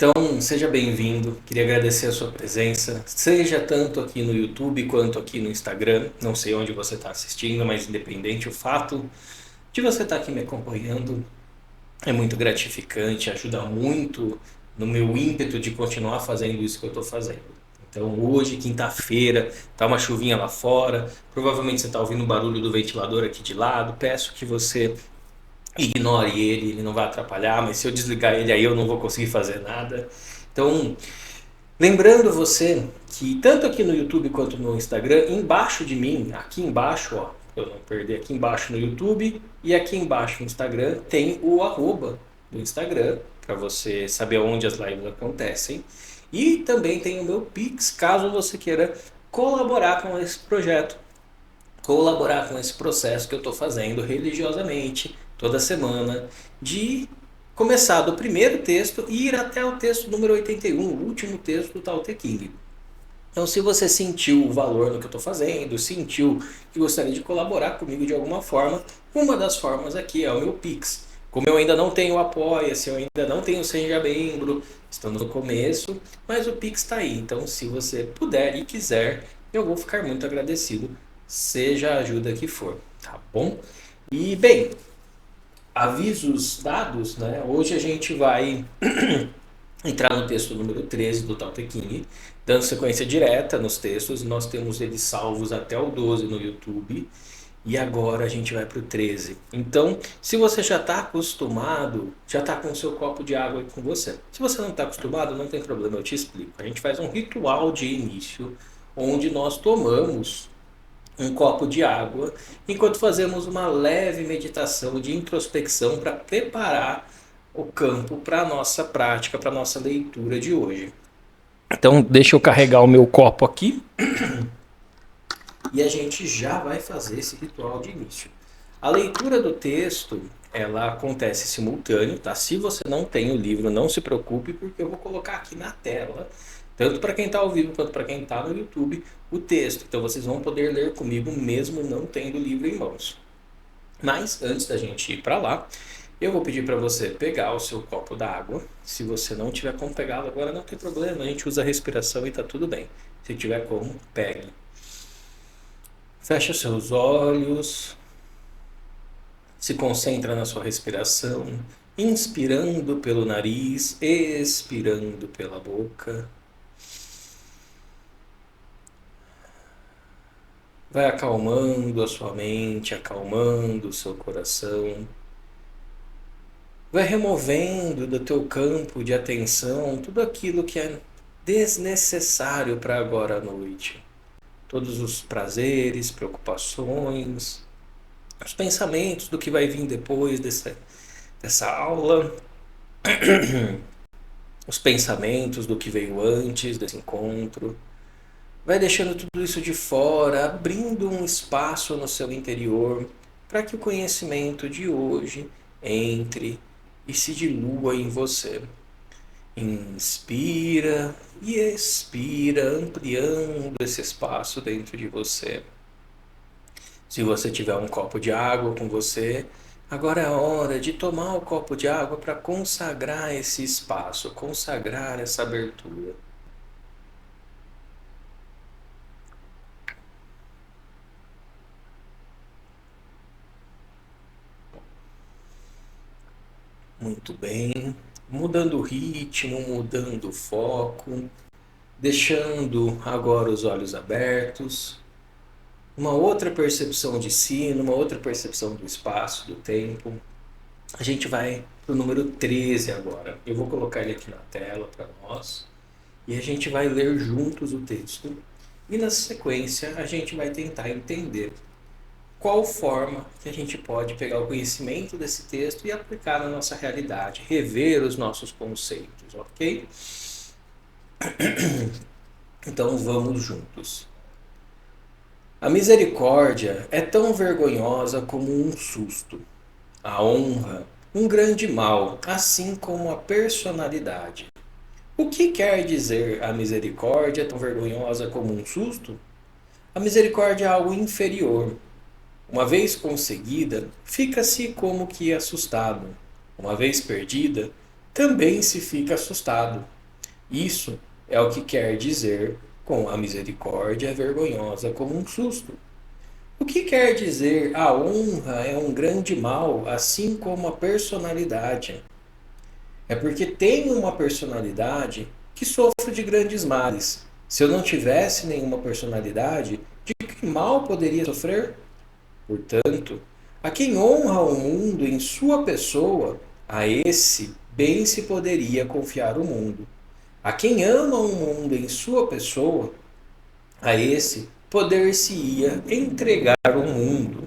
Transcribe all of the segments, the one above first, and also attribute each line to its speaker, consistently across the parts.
Speaker 1: Então, seja bem-vindo. Queria agradecer a sua presença, seja tanto aqui no YouTube quanto aqui no Instagram. Não sei onde você está assistindo, mas independente, o fato de você estar aqui me acompanhando é muito gratificante, ajuda muito no meu ímpeto de continuar fazendo isso que eu estou fazendo. Então, hoje, quinta-feira, tá uma chuvinha lá fora. Provavelmente você está ouvindo o barulho do ventilador aqui de lado. Peço que você ignore ele não vai atrapalhar, mas se eu desligar ele aí eu não vou conseguir fazer nada. Então, lembrando você que tanto aqui no YouTube quanto no Instagram, embaixo de mim, aqui embaixo, ó, pra eu não perder, aqui embaixo no YouTube e aqui embaixo no Instagram tem o arroba do Instagram para você saber onde as lives acontecem. E também tem o meu Pix, caso você queira colaborar com esse projeto, colaborar com esse processo que eu estou fazendo religiosamente toda semana, de começar do primeiro texto e ir até o texto número 81, o último texto do Tao Te Ching. Então, se você sentiu o valor no que eu estou fazendo, sentiu que gostaria de colaborar comigo de alguma forma, uma das formas aqui é o meu Pix. Como eu ainda não tenho Apoia-se, eu ainda não tenho Seja Membro, estamos no começo, mas o Pix está aí. Então, se você puder e quiser, eu vou ficar muito agradecido, seja a ajuda que for, tá bom? E, bem, avisos dados, né? Hoje a gente vai entrar no texto número 13 do Tao Te Ching, dando sequência direta nos textos. Nós temos eles salvos até o 12 no YouTube. E agora a gente vai para o 13. Então, se você já está acostumado, já está com o seu copo de água aí com você. Se você não está acostumado, não tem problema, eu te explico. A gente faz um ritual de início, onde nós tomamos um copo de água, enquanto fazemos uma leve meditação de introspecção para preparar o campo para a nossa prática, para a nossa leitura de hoje. Então, deixa eu carregar o meu copo aqui e a gente já vai fazer esse ritual de início. A leitura do texto, ela acontece simultâneo, tá? Se você não tem o livro, não se preocupe, porque eu vou colocar aqui na tela, tanto para quem está ao vivo quanto para quem está no YouTube, o texto. Então vocês vão poder ler comigo mesmo não tendo o livro em mãos. Mas antes da gente ir para lá, eu vou pedir para você pegar o seu copo d'água. Se você não tiver como pegá-lo agora, não tem problema, a gente usa a respiração e tá tudo bem. Se tiver como, pegue. Feche os seus olhos, se concentra na sua respiração, inspirando pelo nariz, expirando pela boca. Vai acalmando a sua mente, acalmando o seu coração. Vai removendo do teu campo de atenção tudo aquilo que é desnecessário para agora à noite. Todos os prazeres, preocupações, os pensamentos do que vai vir depois dessa aula, os pensamentos do que veio antes desse encontro. Vai deixando tudo isso de fora, abrindo um espaço no seu interior para que o conhecimento de hoje entre e se dilua em você. Inspira e expira, ampliando esse espaço dentro de você. Se você tiver um copo de água com você, agora é a hora de tomar o copo de água para consagrar esse espaço, consagrar essa abertura. Muito bem. Mudando o ritmo, mudando o foco, deixando agora os olhos abertos. Uma outra percepção de si, uma outra percepção do espaço, do tempo. A gente vai para o número 13 agora. Eu vou colocar ele aqui na tela para nós. E a gente vai ler juntos o texto. E na sequência a gente vai tentar entender qual forma que a gente pode pegar o conhecimento desse texto e aplicar na nossa realidade, rever os nossos conceitos, ok? Então vamos juntos. A misericórdia é tão vergonhosa como um susto. A honra, um grande mal, assim como a personalidade. O que quer dizer a misericórdia tão vergonhosa como um susto? A misericórdia é algo inferior. Uma vez conseguida, fica-se como que assustado. Uma vez perdida, também se fica assustado. Isso é o que quer dizer com a misericórdia é vergonhosa como um susto. O que quer dizer a honra é um grande mal, assim como a personalidade? É porque tenho uma personalidade que sofro de grandes males. Se eu não tivesse nenhuma personalidade, de que mal poderia sofrer? Portanto, a quem honra o mundo em sua pessoa, a esse bem se poderia confiar o mundo. A quem ama o mundo em sua pessoa, a esse poder-se-ia entregar o mundo.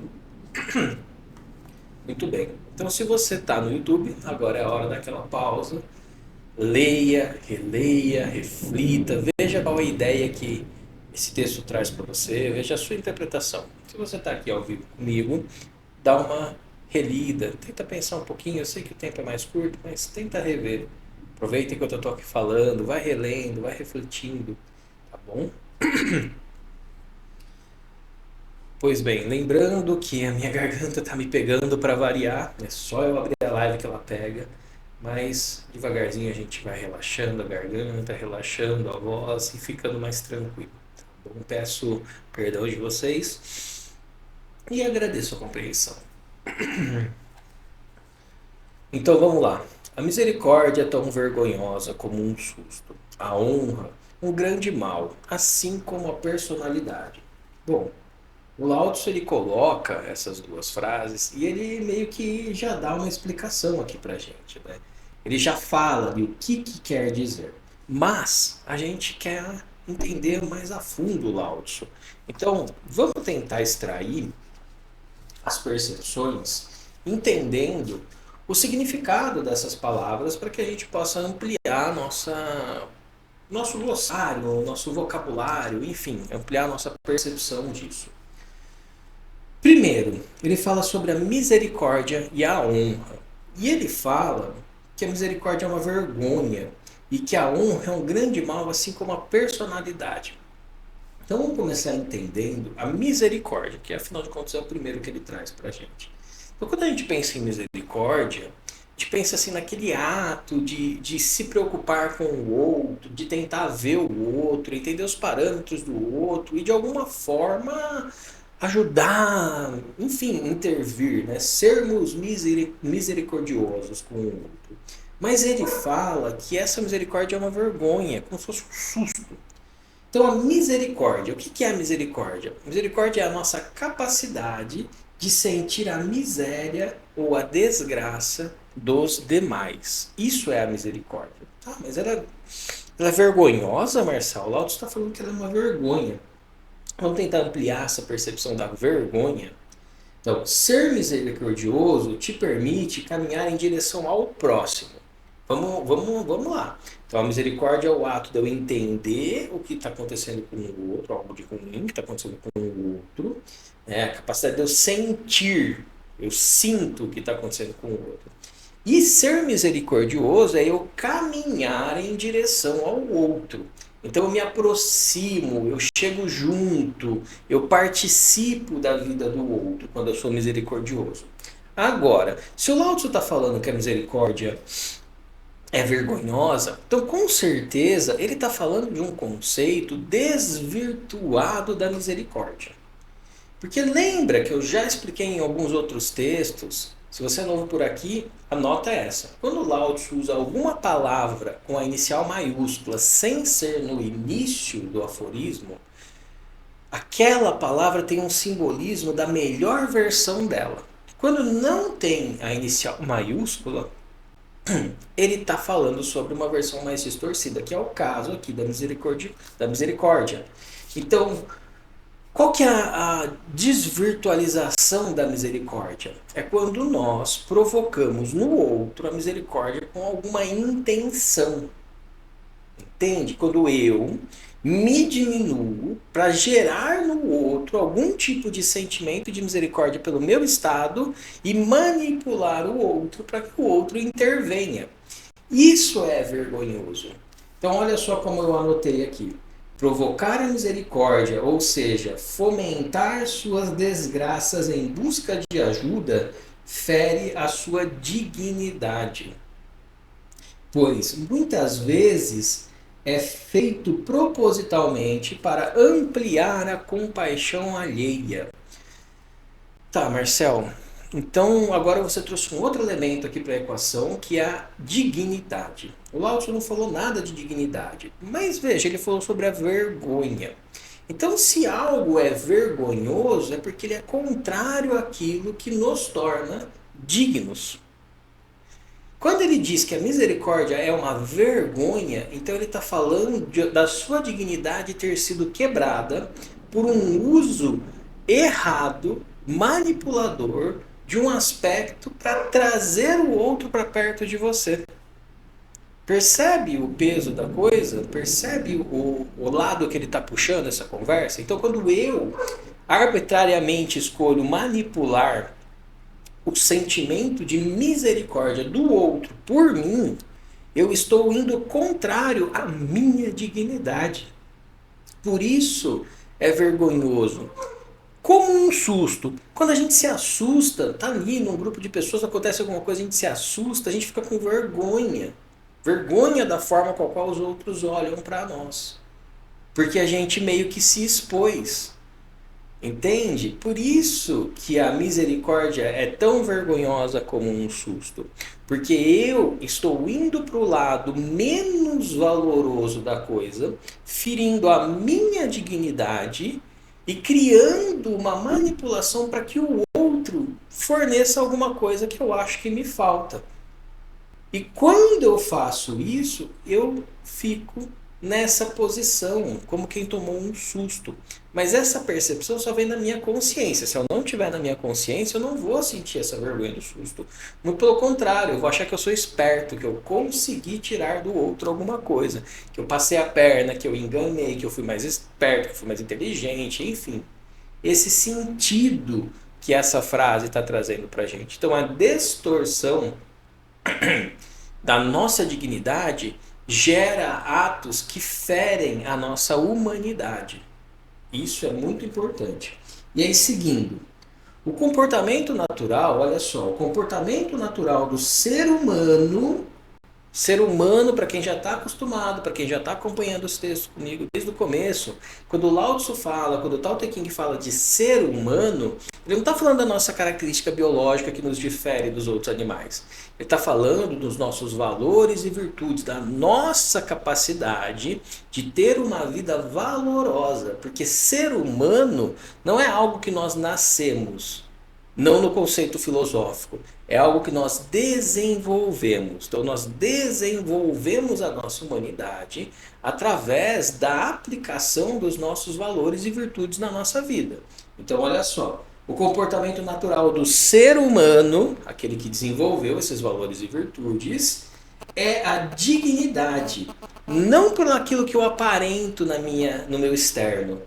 Speaker 1: Muito bem. Então, se você está no YouTube, agora é a hora daquela pausa. Leia, releia, reflita, veja qual a ideia que esse texto traz para você, veja a sua interpretação. Se você está aqui ao vivo comigo, dá uma relida, tenta pensar um pouquinho. Eu sei que o tempo é mais curto, mas tenta rever. Aproveita enquanto eu estou aqui falando, vai relendo, vai refletindo, tá bom? Pois bem, lembrando que a minha garganta tá me pegando para variar, é só eu abrir a live que ela pega, mas devagarzinho a gente vai relaxando a garganta, relaxando a voz e ficando mais tranquilo. Tá bom? Peço perdão de vocês e agradeço a compreensão. Então vamos lá. A misericórdia é tão vergonhosa como um susto. A honra, um grande mal, assim como a personalidade. Bom, o Lao Tzu ele coloca essas duas frases e ele meio que já dá uma explicação aqui pra gente, né? Ele já fala de o que quer dizer, mas a gente quer entender mais a fundo o Lao Tzu. Então, vamos tentar extrair as percepções, entendendo o significado dessas palavras para que a gente possa ampliar nosso glossário, nosso vocabulário, enfim, ampliar nossa percepção disso. Primeiro, ele fala sobre a misericórdia e a honra. E ele fala que a misericórdia é uma vergonha e que a honra é um grande mal, assim como a personalidade. Então vamos começar entendendo a misericórdia, que afinal de contas é o primeiro que ele traz para a gente. Então quando a gente pensa em misericórdia, a gente pensa assim naquele ato de se preocupar com o outro, de tentar ver o outro, entender os parâmetros do outro e de alguma forma ajudar, enfim, intervir, né? Sermos misericordiosos com o outro. Mas ele fala que essa misericórdia é uma vergonha, como se fosse um susto. Então, a misericórdia, o que é a misericórdia? A misericórdia é a nossa capacidade de sentir a miséria ou a desgraça dos demais. Isso é a misericórdia. Ah, mas ela é vergonhosa, Marcelo? O Lauto está falando que ela é uma vergonha. Vamos tentar ampliar essa percepção da vergonha. Então, ser misericordioso te permite caminhar em direção ao próximo. Vamos lá. Então, a misericórdia é o ato de eu entender o que está acontecendo com o outro, algo de ruim que está acontecendo com o outro. Né? A capacidade de eu sentir, eu sinto o que está acontecendo com o outro. E ser misericordioso é eu caminhar em direção ao outro. Então eu me aproximo, eu chego junto, eu participo da vida do outro quando eu sou misericordioso. Agora, se o Lao Tzu está falando que a misericórdia é vergonhosa, então com certeza ele está falando de um conceito desvirtuado da misericórdia. Porque lembra que eu já expliquei em alguns outros textos, se você é novo por aqui, a nota é essa. Quando o Lao Tzu usa alguma palavra com a inicial maiúscula sem ser no início do aforismo, aquela palavra tem um simbolismo da melhor versão dela. Quando não tem a inicial maiúscula, ele está falando sobre uma versão mais distorcida, que é o caso aqui da misericórdia. Então, qual que é a desvirtualização da misericórdia? É quando nós provocamos no outro a misericórdia com alguma intenção. Entende? Quando eu me diminuo para gerar no outro algum tipo de sentimento de misericórdia pelo meu estado e manipular o outro para que o outro intervenha. Isso é vergonhoso. Então olha só como eu anotei aqui. Provocar a misericórdia, ou seja, fomentar suas desgraças em busca de ajuda, fere a sua dignidade. pois muitas vezes é feito propositalmente para ampliar a compaixão alheia. Tá, Marcel. Então agora você trouxe um outro elemento aqui para a equação, que é a dignidade. O Lao Tzu não falou nada de dignidade, mas veja, ele falou sobre a vergonha. Então, se algo é vergonhoso, é porque ele é contrário àquilo que nos torna dignos. Quando ele diz que a misericórdia é uma vergonha, então ele está falando da sua dignidade ter sido quebrada por um uso errado, manipulador, de um aspecto para trazer o outro para perto de você. Percebe o peso da coisa? Percebe o lado que ele está puxando essa conversa? Então, quando eu arbitrariamente escolho manipular o sentimento de misericórdia do outro por mim, eu estou indo contrário à minha dignidade. Por isso é vergonhoso. Como um susto. Quando a gente se assusta, tá ali num grupo de pessoas, acontece alguma coisa, a gente se assusta, a gente fica com vergonha. Vergonha da forma com a qual os outros olham para nós. Porque a gente meio que se expôs. Entende? Por isso que a misericórdia é tão vergonhosa como um susto. Porque eu estou indo para o lado menos valoroso da coisa, ferindo a minha dignidade e criando uma manipulação para que o outro forneça alguma coisa que eu acho que me falta. E quando eu faço isso, eu fico nessa posição, como quem tomou um susto. Mas essa percepção só vem na minha consciência. Se eu não tiver na minha consciência, eu não vou sentir essa vergonha do susto. Muito pelo contrário, eu vou achar que eu sou esperto, que eu consegui tirar do outro alguma coisa, que eu passei a perna, que eu enganei, que eu fui mais esperto, que eu fui mais inteligente, enfim. Esse sentido que essa frase está trazendo para a gente. Então, a distorção da nossa dignidade gera atos que ferem a nossa humanidade. Isso é muito importante. E aí, seguindo, o comportamento natural, olha só, o comportamento natural do ser humano, para quem já está acostumado, para quem já está acompanhando os textos comigo desde o começo, quando o Lao Tzu fala, quando o Tao Te Ching fala de ser humano, ele não está falando da nossa característica biológica que nos difere dos outros animais. Ele está falando dos nossos valores e virtudes, da nossa capacidade de ter uma vida valorosa. Porque ser humano não é algo que nós nascemos, não no conceito filosófico. É algo que nós desenvolvemos. Então, nós desenvolvemos a nossa humanidade através da aplicação dos nossos valores e virtudes na nossa vida. Então, olha só. O comportamento natural do ser humano, aquele que desenvolveu esses valores e virtudes, é a dignidade. Não por aquilo que eu aparento no meu externo,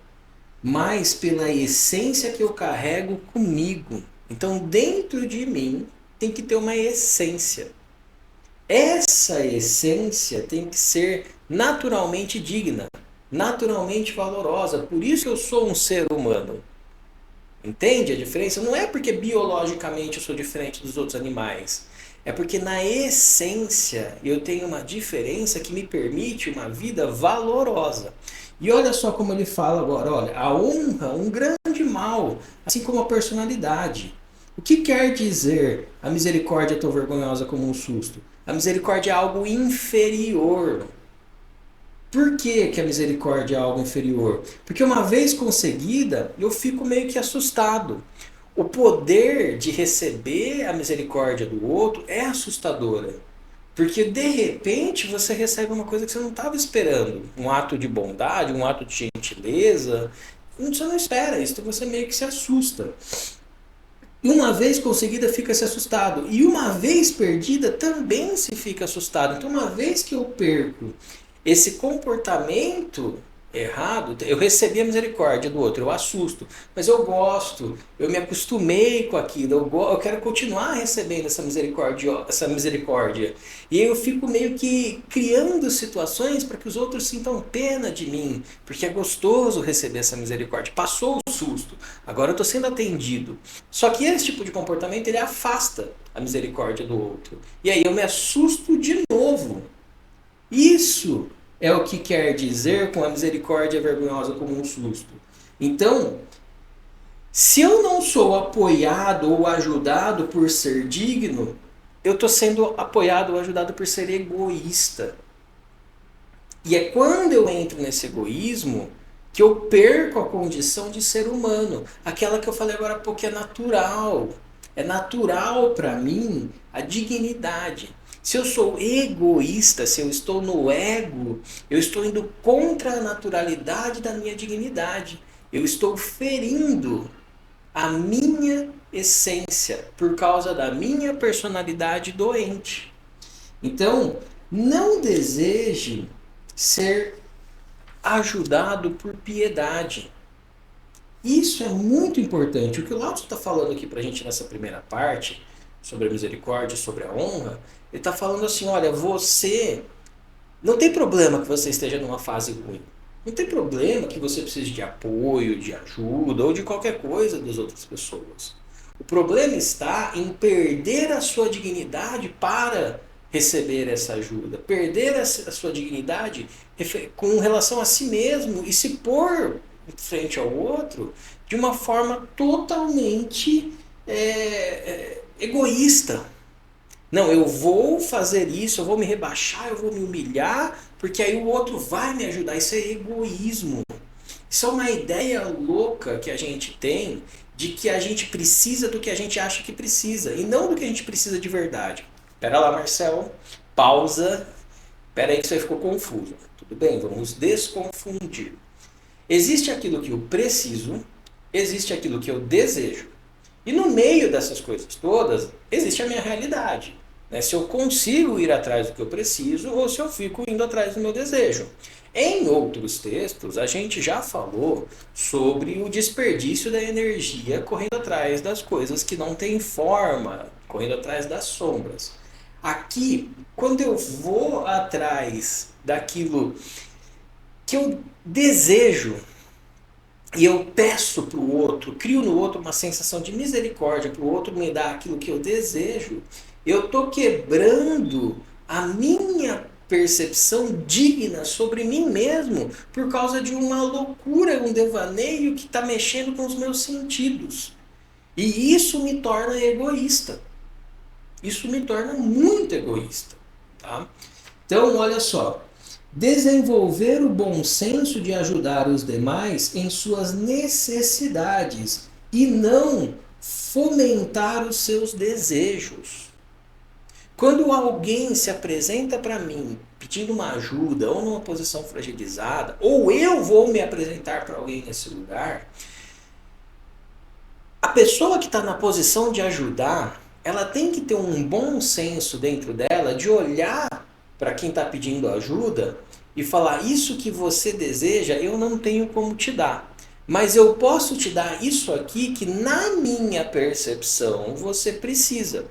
Speaker 1: mas pela essência que eu carrego comigo. Então, dentro de mim, tem que ter uma essência. Essa essência tem que ser naturalmente digna, naturalmente valorosa. Por isso eu sou um ser humano. Entende a diferença? Não é porque biologicamente eu sou diferente dos outros animais. É porque na essência eu tenho uma diferença que me permite uma vida valorosa. E olha só como ele fala agora, olha, a honra, um grande mal, assim como a personalidade. O que quer dizer a misericórdia tão vergonhosa como um susto? A misericórdia é algo inferior. Por que a misericórdia é algo inferior? Porque uma vez conseguida, eu fico meio que assustado. O poder de receber a misericórdia do outro é assustadora. Porque de repente você recebe uma coisa que você não estava esperando. Um ato de bondade, um ato de gentileza. Você não espera isso, então você meio que se assusta. E uma vez conseguida, fica-se assustado. E uma vez perdida, também se fica assustado. Então, uma vez que eu perco esse comportamento errado, eu recebi a misericórdia do outro, eu assusto, mas eu gosto, eu me acostumei com aquilo, eu quero continuar recebendo essa misericórdia. E aí eu fico meio que criando situações para que os outros sintam pena de mim, porque é gostoso receber essa misericórdia. Passou o susto, agora eu estou sendo atendido. Só que esse tipo de comportamento ele afasta a misericórdia do outro. E aí eu me assusto de novo. Isso é o que quer dizer com a misericórdia vergonhosa como um susto. Então, se eu não sou apoiado ou ajudado por ser digno, eu estou sendo apoiado ou ajudado por ser egoísta. E é quando eu entro nesse egoísmo que eu perco a condição de ser humano. Aquela que eu falei agora há pouco que é natural. É natural para mim a dignidade. Se eu sou egoísta, se eu estou no ego, eu estou indo contra a naturalidade da minha dignidade. Eu estou ferindo a minha essência por causa da minha personalidade doente. Então, não deseje ser ajudado por piedade. Isso é muito importante. O que o Lao Tzu está falando aqui para a gente nessa primeira parte, sobre a misericórdia, sobre a honra, ele está falando assim, olha, você não tem problema que você esteja numa fase ruim. Não tem problema que você precise de apoio, de ajuda ou de qualquer coisa das outras pessoas. O problema está em perder a sua dignidade para receber essa ajuda. Perder a sua dignidade com relação a si mesmo e se pôr frente ao outro de uma forma totalmente egoísta. Não, eu vou fazer isso, eu vou me rebaixar, eu vou me humilhar, porque aí o outro vai me ajudar. Isso é egoísmo. Isso é uma ideia louca que a gente tem de que a gente precisa do que a gente acha que precisa e não do que a gente precisa de verdade. Pera lá, Marcel, pausa. Pera aí que você ficou confuso. Tudo bem, vamos desconfundir. Existe aquilo que eu preciso, existe aquilo que eu desejo. E no meio dessas coisas todas, existe a minha realidade. Né? Se eu consigo ir atrás do que eu preciso ou se eu fico indo atrás do meu desejo. Em outros textos, a gente já falou sobre o desperdício da energia correndo atrás das coisas que não têm forma, correndo atrás das sombras. Aqui, quando eu vou atrás daquilo que eu desejo, e eu peço para o outro, crio no outro uma sensação de misericórdia, para o outro me dar aquilo que eu desejo, eu estou quebrando a minha percepção digna sobre mim mesmo por causa de uma loucura, um devaneio que está mexendo com os meus sentidos. E isso me torna egoísta. Isso me torna muito egoísta. Tá? Então, olha só. Desenvolver o bom senso de ajudar os demais em suas necessidades e não fomentar os seus desejos. Quando alguém se apresenta para mim pedindo uma ajuda ou numa posição fragilizada, ou eu vou me apresentar para alguém nesse lugar, a pessoa que está na posição de ajudar, ela tem que ter um bom senso dentro dela de olhar para quem está pedindo ajuda e falar: isso que você deseja eu não tenho como te dar, mas eu posso te dar isso aqui que na minha percepção você precisa.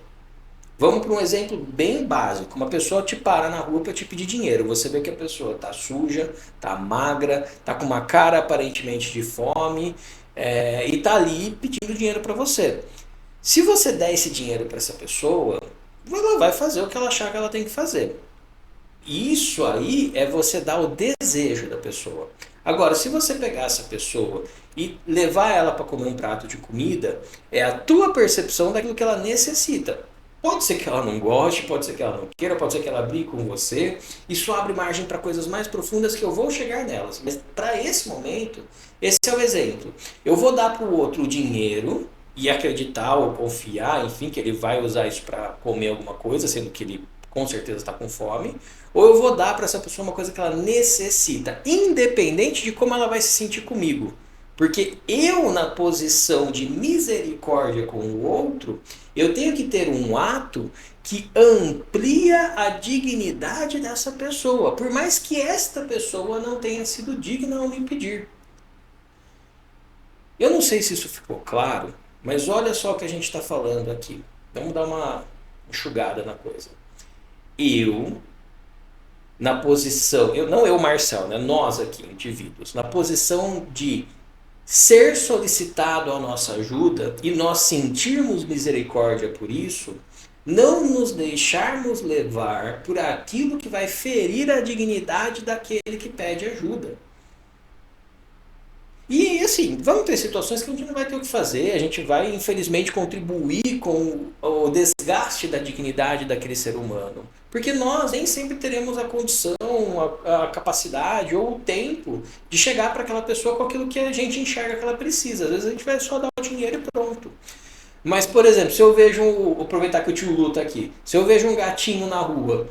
Speaker 1: Vamos para um exemplo bem básico. Uma pessoa te para na rua para te pedir dinheiro. Você vê que a pessoa está suja, está magra, está com uma cara aparentemente de fome e está ali pedindo dinheiro para você. Se você der esse dinheiro para essa pessoa, ela vai fazer o que ela achar que ela tem que fazer. Isso aí é você dar o desejo da pessoa. Agora, se você pegar essa pessoa e levar ela para comer um prato de comida, é a tua percepção daquilo que ela necessita. Pode ser que ela não goste, pode ser que ela não queira, pode ser que ela brigue com você. Isso abre margem para coisas mais profundas que eu vou chegar nelas. Mas para esse momento, esse é o exemplo. Eu vou dar para o outro o dinheiro e acreditar ou confiar, enfim, que ele vai usar isso para comer alguma coisa, sendo que ele com certeza está com fome. Ou eu vou dar para essa pessoa uma coisa que ela necessita, independente de como ela vai se sentir comigo. Porque eu, na posição de misericórdia com o outro, eu tenho que ter um ato que amplia a dignidade dessa pessoa, por mais que esta pessoa não tenha sido digna ao me pedir. Eu não sei se isso ficou claro, mas olha só o que a gente está falando aqui. Vamos dar uma enxugada na coisa. Na posição, não eu, Marcel, né? Nós aqui, indivíduos, na posição de ser solicitado a nossa ajuda e nós sentirmos misericórdia por isso, Não nos deixarmos levar por aquilo que vai ferir a dignidade daquele que pede ajuda. E assim, vão ter situações que a gente não vai ter o que fazer, a gente vai infelizmente contribuir com o desgaste da dignidade daquele ser humano. Porque nós nem sempre teremos a condição, a capacidade ou o tempo de chegar para aquela pessoa com aquilo que a gente enxerga que ela precisa. Às vezes a gente vai só dar o dinheiro e pronto. Mas, por exemplo, se eu vejo, vou aproveitar que o tio Lu tá aqui, se eu vejo um gatinho na rua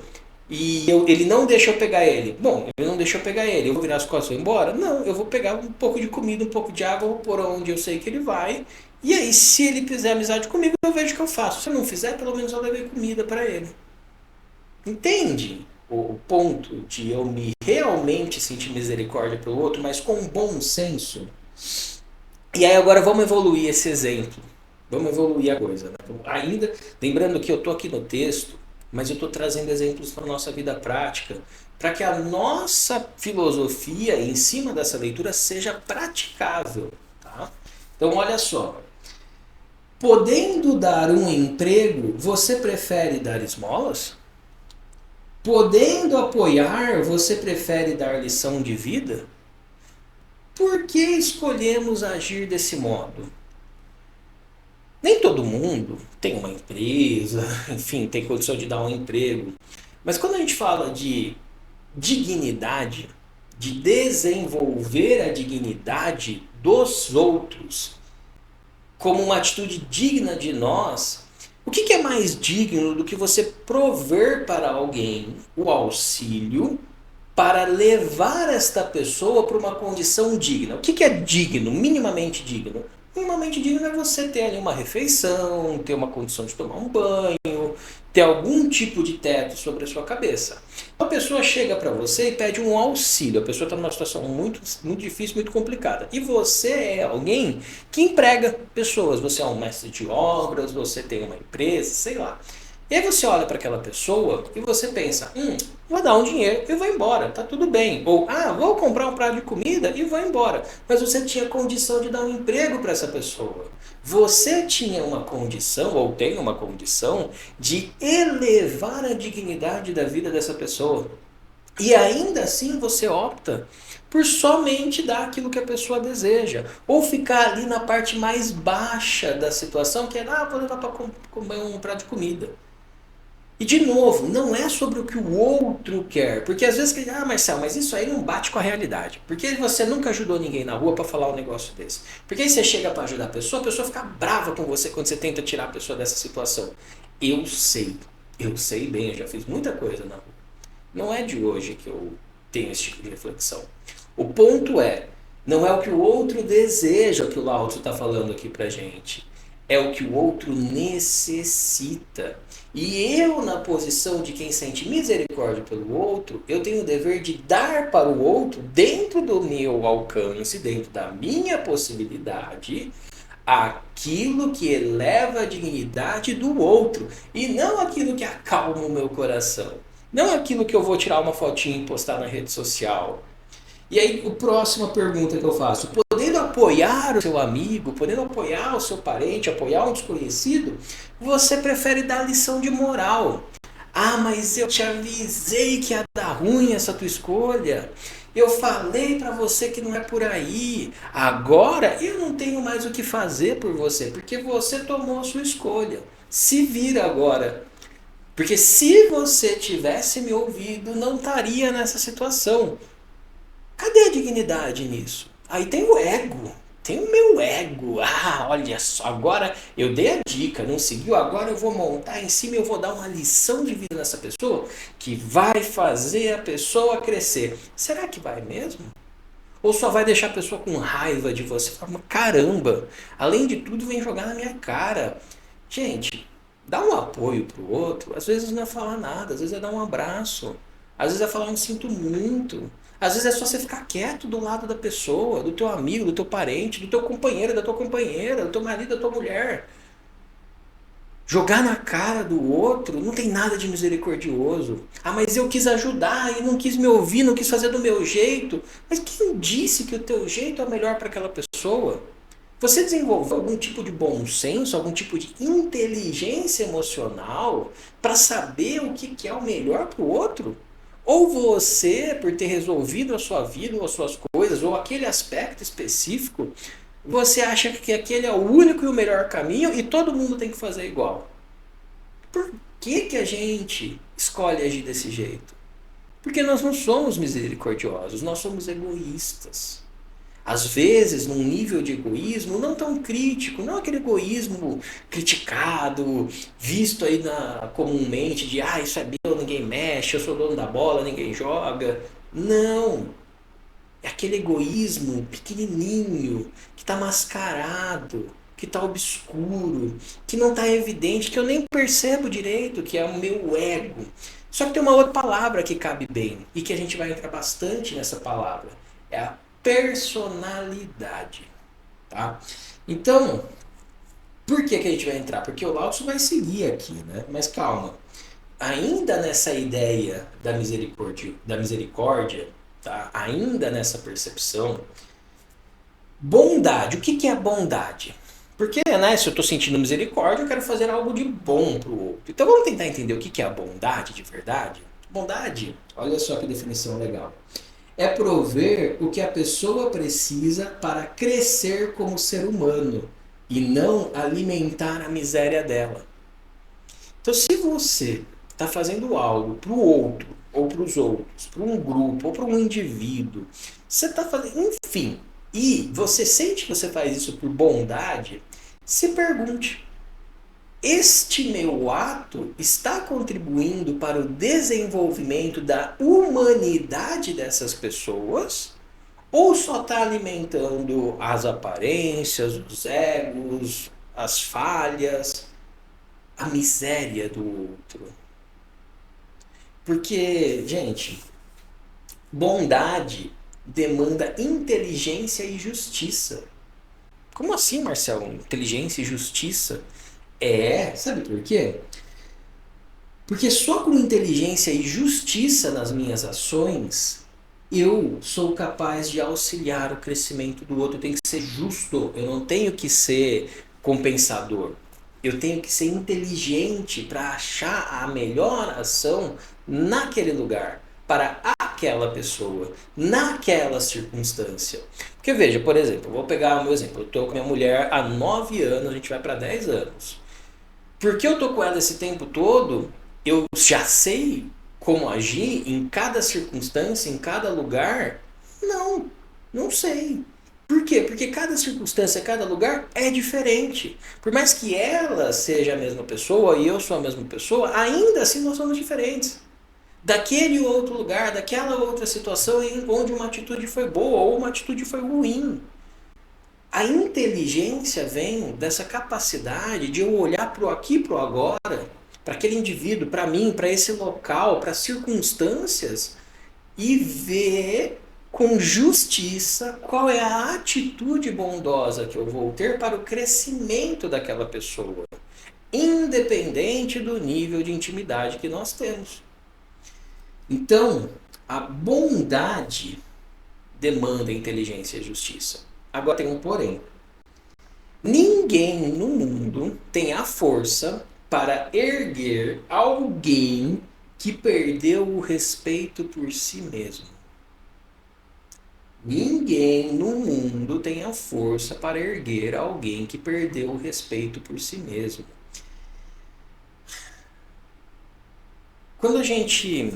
Speaker 1: e ele não deixa eu pegar ele, bom, ele não deixa eu pegar ele, eu vou virar as costas e vou embora? Não, eu vou pegar um pouco de comida, um pouco de água, vou pôr onde eu sei que ele vai, e aí se ele fizer amizade comigo, eu vejo o que eu faço. Se eu não fizer, pelo menos eu levei comida para ele. Entende o ponto de eu me realmente sentir misericórdia pelo outro, mas com bom senso? E aí agora vamos evoluir esse exemplo. Vamos evoluir a coisa. Né? Ainda, lembrando que eu estou aqui no texto, mas eu estou trazendo exemplos para a nossa vida prática, para que a nossa filosofia em cima dessa leitura seja praticável. Tá? Então olha só. Podendo dar um emprego, você prefere dar esmolas? Podendo apoiar, você prefere dar lição de vida? Por que escolhemos agir desse modo? Nem todo mundo tem uma empresa, enfim, tem condição de dar um emprego. Mas quando a gente fala de dignidade, de desenvolver a dignidade dos outros como uma atitude digna de nós, o que é mais digno do que você prover para alguém o auxílio para levar esta pessoa para uma condição digna? O que é digno, minimamente digno? Minimamente digno é você ter ali uma refeição, ter uma condição de tomar um banho, ter algum tipo de teto sobre a sua cabeça. Uma pessoa chega para você e pede um auxílio, a pessoa está numa situação muito, muito difícil, muito complicada. E você é alguém que emprega pessoas, você é um mestre de obras, você tem uma empresa, sei lá. E aí você olha para aquela pessoa e você pensa, vou dar um dinheiro e vou embora, tá tudo bem. Ou, vou comprar um prato de comida e vou embora. Mas você tinha condição de dar um emprego para essa pessoa. Você tinha uma condição, ou tem uma condição, de elevar a dignidade da vida dessa pessoa. E ainda assim você opta por somente dar aquilo que a pessoa deseja. Ou ficar ali na parte mais baixa da situação, que é, vou levar para comer um prato de comida. E de novo, não é sobre o que o outro quer. Porque às vezes, Marcelo, mas isso aí não bate com a realidade. Porque você nunca ajudou ninguém na rua para falar um negócio desse. Porque aí você chega para ajudar a pessoa fica brava com você quando você tenta tirar a pessoa dessa situação. Eu sei bem, eu já fiz muita coisa na rua. Não é de hoje que eu tenho esse tipo de reflexão. O ponto é, não é o que o outro deseja que o Lao Tzu está falando aqui pra gente. É o que o outro necessita. E eu, na posição de quem sente misericórdia pelo outro, eu tenho o dever de dar para o outro, dentro do meu alcance, dentro da minha possibilidade, aquilo que eleva a dignidade do outro. E não aquilo que acalma o meu coração. Não aquilo que eu vou tirar uma fotinha e postar na rede social. E aí, a próxima pergunta que eu faço, podendo apoiar o seu amigo, podendo apoiar o seu parente, apoiar um desconhecido, você prefere dar lição de moral. Mas eu te avisei que ia dar ruim essa tua escolha. Eu falei pra você que não é por aí. Agora eu não tenho mais o que fazer por você, porque você tomou a sua escolha. Se vira agora. Porque se você tivesse me ouvido, não estaria nessa situação. Cadê a dignidade nisso? Aí tem o ego. Tem o meu ego. Olha só, agora eu dei a dica, não seguiu? Agora eu vou montar em cima e eu vou dar uma lição de vida nessa pessoa que vai fazer a pessoa crescer. Será que vai mesmo? Ou só vai deixar a pessoa com raiva de você? Fala, caramba, além de tudo vem jogar na minha cara. Gente, dá um apoio pro outro. Às vezes não é falar nada, às vezes é dar um abraço. Às vezes é falar, me sinto muito. Às vezes é só você ficar quieto do lado da pessoa, do teu amigo, do teu parente, do teu companheiro, da tua companheira, do teu marido, da tua mulher. Jogar na cara do outro não tem nada de misericordioso. Mas eu quis ajudar e não quis me ouvir, não quis fazer do meu jeito. Mas quem disse que o teu jeito é melhor para aquela pessoa? Você desenvolveu algum tipo de bom senso, algum tipo de inteligência emocional para saber o que é o melhor para o outro? Ou você, por ter resolvido a sua vida ou as suas coisas, ou aquele aspecto específico, você acha que aquele é o único e o melhor caminho e todo mundo tem que fazer igual? Por que a gente escolhe agir desse jeito? Porque nós não somos misericordiosos, nós somos egoístas. Às vezes, num nível de egoísmo não tão crítico, não aquele egoísmo criticado, visto aí comumente de isso é meu, ninguém mexe, eu sou dono da bola, ninguém joga. Não. É aquele egoísmo pequenininho, que está mascarado, que está obscuro, que não está evidente, que eu nem percebo direito, que é o meu ego. Só que tem uma outra palavra que cabe bem e que a gente vai entrar bastante nessa palavra. É a personalidade. Tá? Então, por que a gente vai entrar? Porque o Lautso vai seguir aqui, né? Mas calma. Ainda nessa ideia da misericórdia, tá? Ainda nessa percepção, bondade. O que é bondade? Porque, né, se eu estou sentindo misericórdia, eu quero fazer algo de bom para o outro. Então vamos tentar entender o que é a bondade de verdade? Bondade, olha só que definição legal. É prover o que a pessoa precisa para crescer como ser humano e não alimentar a miséria dela. Então, se você está fazendo algo para o outro, ou para os outros, para um grupo, ou para um indivíduo, você está fazendo, enfim, e você sente que você faz isso por bondade, se pergunte: este meu ato está contribuindo para o desenvolvimento da humanidade dessas pessoas? Ou só está alimentando as aparências, os egos, as falhas, a miséria do outro? Porque, gente, bondade demanda inteligência e justiça. Como assim, Marcelo? Inteligência e justiça? Sabe por quê? Porque só com inteligência e justiça nas minhas ações eu sou capaz de auxiliar o crescimento do outro. Eu tenho que ser justo, eu não tenho que ser compensador. Eu tenho que ser inteligente para achar a melhor ação naquele lugar, para aquela pessoa, naquela circunstância. Porque veja, por exemplo, eu vou pegar o meu exemplo. Eu estou com minha mulher há 9 anos, a gente vai para 10 anos. Porque eu tô com ela esse tempo todo, eu já sei como agir em cada circunstância, em cada lugar? Não, não sei. Por quê? Porque cada circunstância, cada lugar é diferente. Por mais que ela seja a mesma pessoa e eu sou a mesma pessoa, ainda assim nós somos diferentes. Daquele outro lugar, daquela outra situação onde uma atitude foi boa ou uma atitude foi ruim. A inteligência vem dessa capacidade de eu olhar para o aqui e para o agora, para aquele indivíduo, para mim, para esse local, para as circunstâncias e ver com justiça qual é a atitude bondosa que eu vou ter para o crescimento daquela pessoa, independente do nível de intimidade que nós temos. Então, a bondade demanda inteligência e justiça. Agora tem um porém. Ninguém no mundo tem a força para erguer alguém que perdeu o respeito por si mesmo. Ninguém no mundo tem a força para erguer alguém que perdeu o respeito por si mesmo. Quando a gente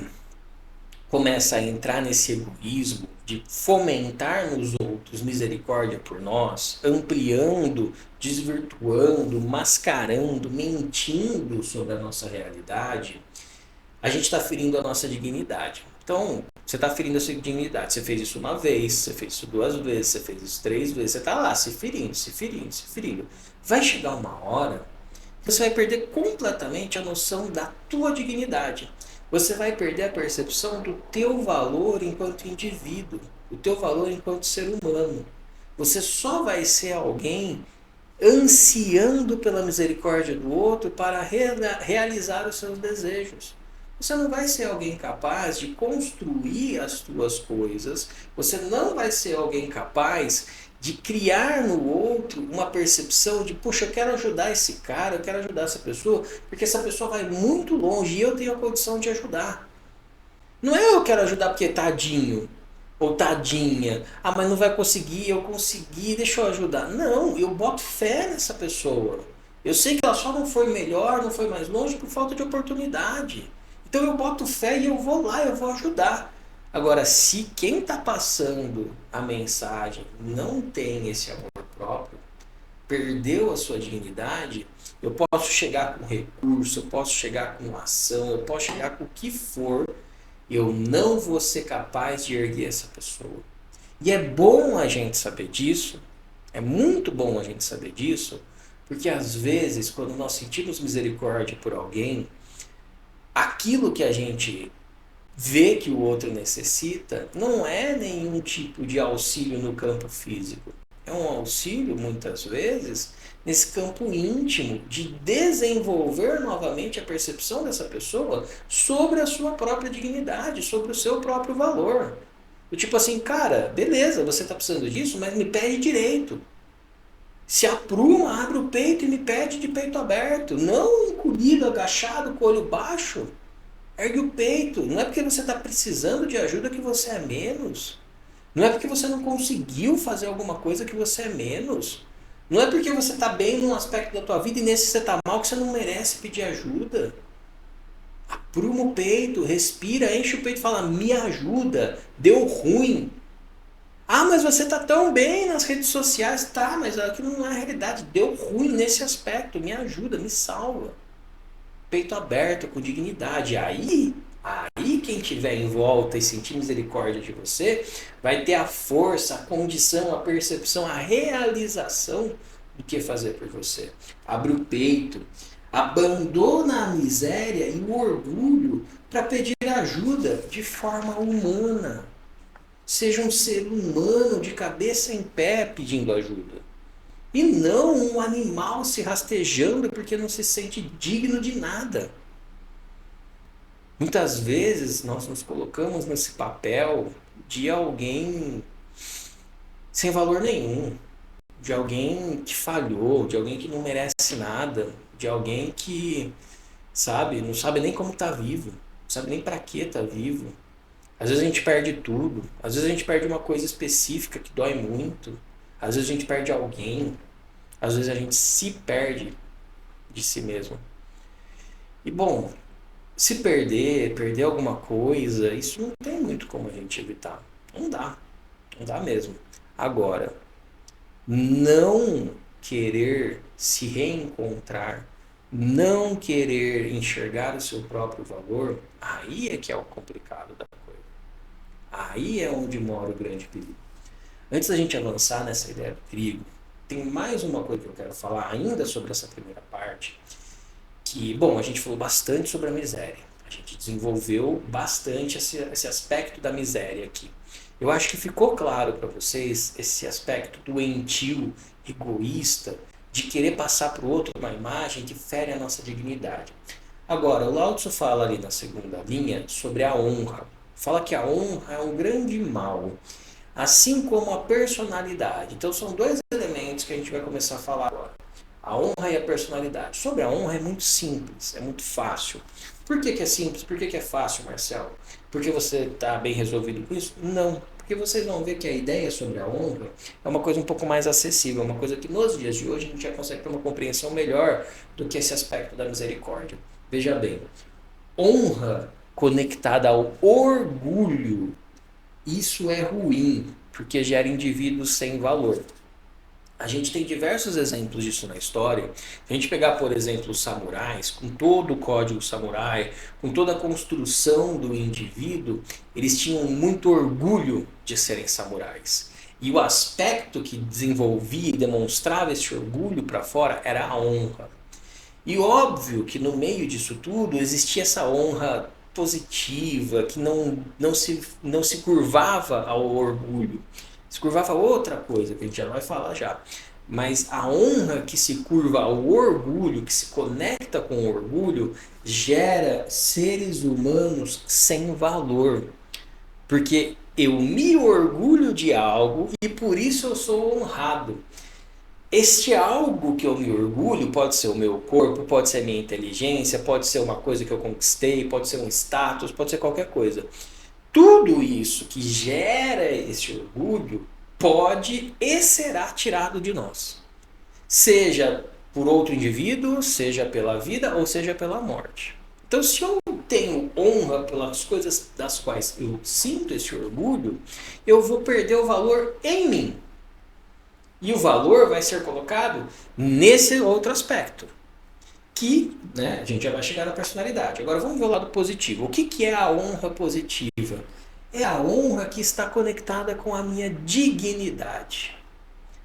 Speaker 1: começa a entrar nesse egoísmo de fomentar nos outros misericórdia por nós, ampliando, desvirtuando, mascarando, mentindo sobre a nossa realidade, a gente está ferindo a nossa dignidade. Então, você está ferindo a sua dignidade. Você fez isso uma vez, você fez isso 2 vezes, você fez isso 3 vezes, você está lá se ferindo, se ferindo, se ferindo. Vai chegar uma hora que você vai perder completamente a noção da tua dignidade. Você vai perder a percepção do teu valor enquanto indivíduo, o teu valor enquanto ser humano. Você só vai ser alguém ansiando pela misericórdia do outro para realizar os seus desejos. você não vai ser alguém capaz de construir as suas coisas, você não vai ser alguém capaz de criar no outro uma percepção de, puxa, eu quero ajudar esse cara, eu quero ajudar essa pessoa, porque essa pessoa vai muito longe e eu tenho a condição de ajudar. Não é eu quero ajudar porque tadinho ou tadinha, ah, mas não vai conseguir, eu consegui, deixa eu ajudar. Não, eu boto fé nessa pessoa. Eu sei que ela só não foi melhor, não foi mais longe por falta de oportunidade. Então eu boto fé e eu vou lá, eu vou ajudar. Agora, se quem está passando a mensagem não tem esse amor próprio, perdeu a sua dignidade, eu posso chegar com recurso, eu posso chegar com ação, eu posso chegar com o que for, eu não vou ser capaz de erguer essa pessoa. E é bom a gente saber disso, é muito bom a gente saber disso, porque às vezes, quando nós sentimos misericórdia por alguém, aquilo que a gente vê que o outro necessita não é nenhum tipo de auxílio no campo físico. É um auxílio, muitas vezes, nesse campo íntimo, de desenvolver novamente a percepção dessa pessoa sobre a sua própria dignidade, sobre o seu próprio valor. Do tipo assim, cara, beleza, você está precisando disso, mas me pede direito. Se apruma, abre o peito e me pede de peito aberto. Não encolhido, agachado, com o olho baixo. Ergue o peito. Não é porque você está precisando de ajuda que você é menos. Não é porque você não conseguiu fazer alguma coisa que você é menos. Não é porque você está bem num aspecto da tua vida e nesse você está mal que você não merece pedir ajuda. Apruma o peito, respira, enche o peito e fala, me ajuda, deu ruim. Ah, mas você está tão bem nas redes sociais. Tá, mas aquilo não é a realidade. Deu ruim nesse aspecto, me ajuda, me salva. Peito aberto, com dignidade. Aí quem estiver em volta e sentir misericórdia de você, vai ter a força, a condição, a percepção, a realização do que fazer por você. Abre o peito, abandona a miséria e o orgulho para pedir ajuda de forma humana. Seja um ser humano de cabeça em pé pedindo ajuda. E não um animal se rastejando porque não se sente digno de nada. Muitas vezes nós nos colocamos nesse papel de alguém sem valor nenhum, de alguém que falhou, de alguém que não merece nada, de alguém que, sabe, não sabe nem como tá vivo, não sabe nem para que tá vivo. Às vezes a gente perde tudo, às vezes a gente perde uma coisa específica que dói muito, às vezes a gente perde alguém, às vezes a gente se perde de si mesmo. E bom, se perder alguma coisa, isso não tem muito como a gente evitar. Não dá mesmo. Agora, não querer se reencontrar, não querer enxergar o seu próprio valor, aí é que é o complicado da coisa. Aí é onde mora o grande perigo. Antes da gente avançar nessa ideia do perigo, tem mais uma coisa que eu quero falar ainda sobre essa primeira parte, que, bom, a gente falou bastante sobre a miséria. A gente desenvolveu bastante esse aspecto da miséria aqui. Eu acho que ficou claro para vocês esse aspecto doentio, egoísta, de querer passar para o outro uma imagem que fere a nossa dignidade. Agora, o Lao Tzu fala ali na segunda linha sobre a honra. Fala que a honra é um grande mal, assim como a personalidade. Então são dois elementos que a gente vai começar a falar agora. A honra e a personalidade. Sobre a honra é muito simples, é muito fácil. Por que é simples? Por que é fácil, Marcelo? Porque você está bem resolvido com isso? Não. Porque vocês vão ver que a ideia sobre a honra é uma coisa um pouco mais acessível, uma coisa que nos dias de hoje a gente já consegue ter uma compreensão melhor do que esse aspecto da misericórdia. Veja bem, honra conectada ao orgulho, isso é ruim, porque gera indivíduos sem valor. A gente tem diversos exemplos disso na história. Se a gente pegar, por exemplo, os samurais, com todo o código samurai, com toda a construção do indivíduo, eles tinham muito orgulho de serem samurais. E o aspecto que desenvolvia e demonstrava esse orgulho para fora era a honra. E óbvio que no meio disso tudo existia essa honra positiva, que não se curvava ao orgulho. Se curvava a outra coisa, que a gente já vai falar já. Mas a honra que se curva ao orgulho, que se conecta com o orgulho, gera seres humanos sem valor. Porque eu me orgulho de algo e por isso eu sou honrado. Este algo que eu me orgulho pode ser o meu corpo, pode ser a minha inteligência, pode ser uma coisa que eu conquistei, pode ser um status, pode ser qualquer coisa. Tudo isso que gera esse orgulho pode e será tirado de nós. Seja por outro indivíduo, seja pela vida ou seja pela morte. Então, se eu não tenho honra pelas coisas das quais eu sinto esse orgulho, eu vou perder o valor em mim. E o valor vai ser colocado nesse outro aspecto. Que, né, a gente já vai chegar na personalidade. Agora vamos ver o lado positivo. O que é a honra positiva? É a honra que está conectada com a minha dignidade.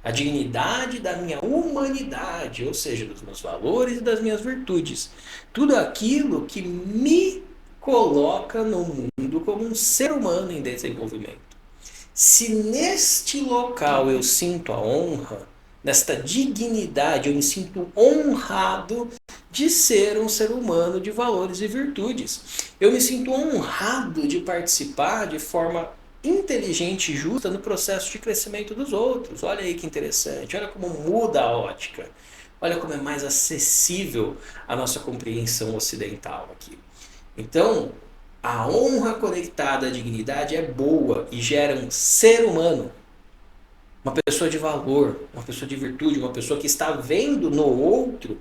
Speaker 1: A dignidade da minha humanidade, ou seja, dos meus valores e das minhas virtudes. Tudo aquilo que me coloca no mundo como um ser humano em desenvolvimento. Se neste local eu sinto a honra, nesta dignidade, eu me sinto honrado de ser um ser humano de valores e virtudes. Eu me sinto honrado de participar de forma inteligente e justa no processo de crescimento dos outros. Olha aí que interessante, olha como muda a ótica. Olha como é mais acessível a nossa compreensão ocidental aqui. Então, a honra conectada à dignidade é boa e gera um ser humano, uma pessoa de valor, uma pessoa de virtude, uma pessoa que está vendo no outro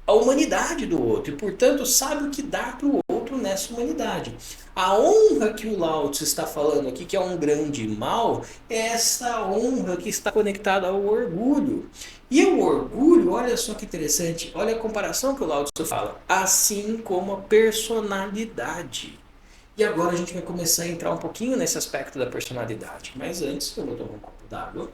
Speaker 1: a humanidade do outro e, portanto, sabe o que dar para o outro nessa humanidade. A honra que o Lao Tzu está falando aqui, que é um grande mal, é essa honra que está conectada ao orgulho. E o orgulho, olha só que interessante, olha a comparação que o Lao Tzu fala, assim como a personalidade. E agora a gente vai começar a entrar um pouquinho nesse aspecto da personalidade. Mas antes, eu vou tomar um copo d'água.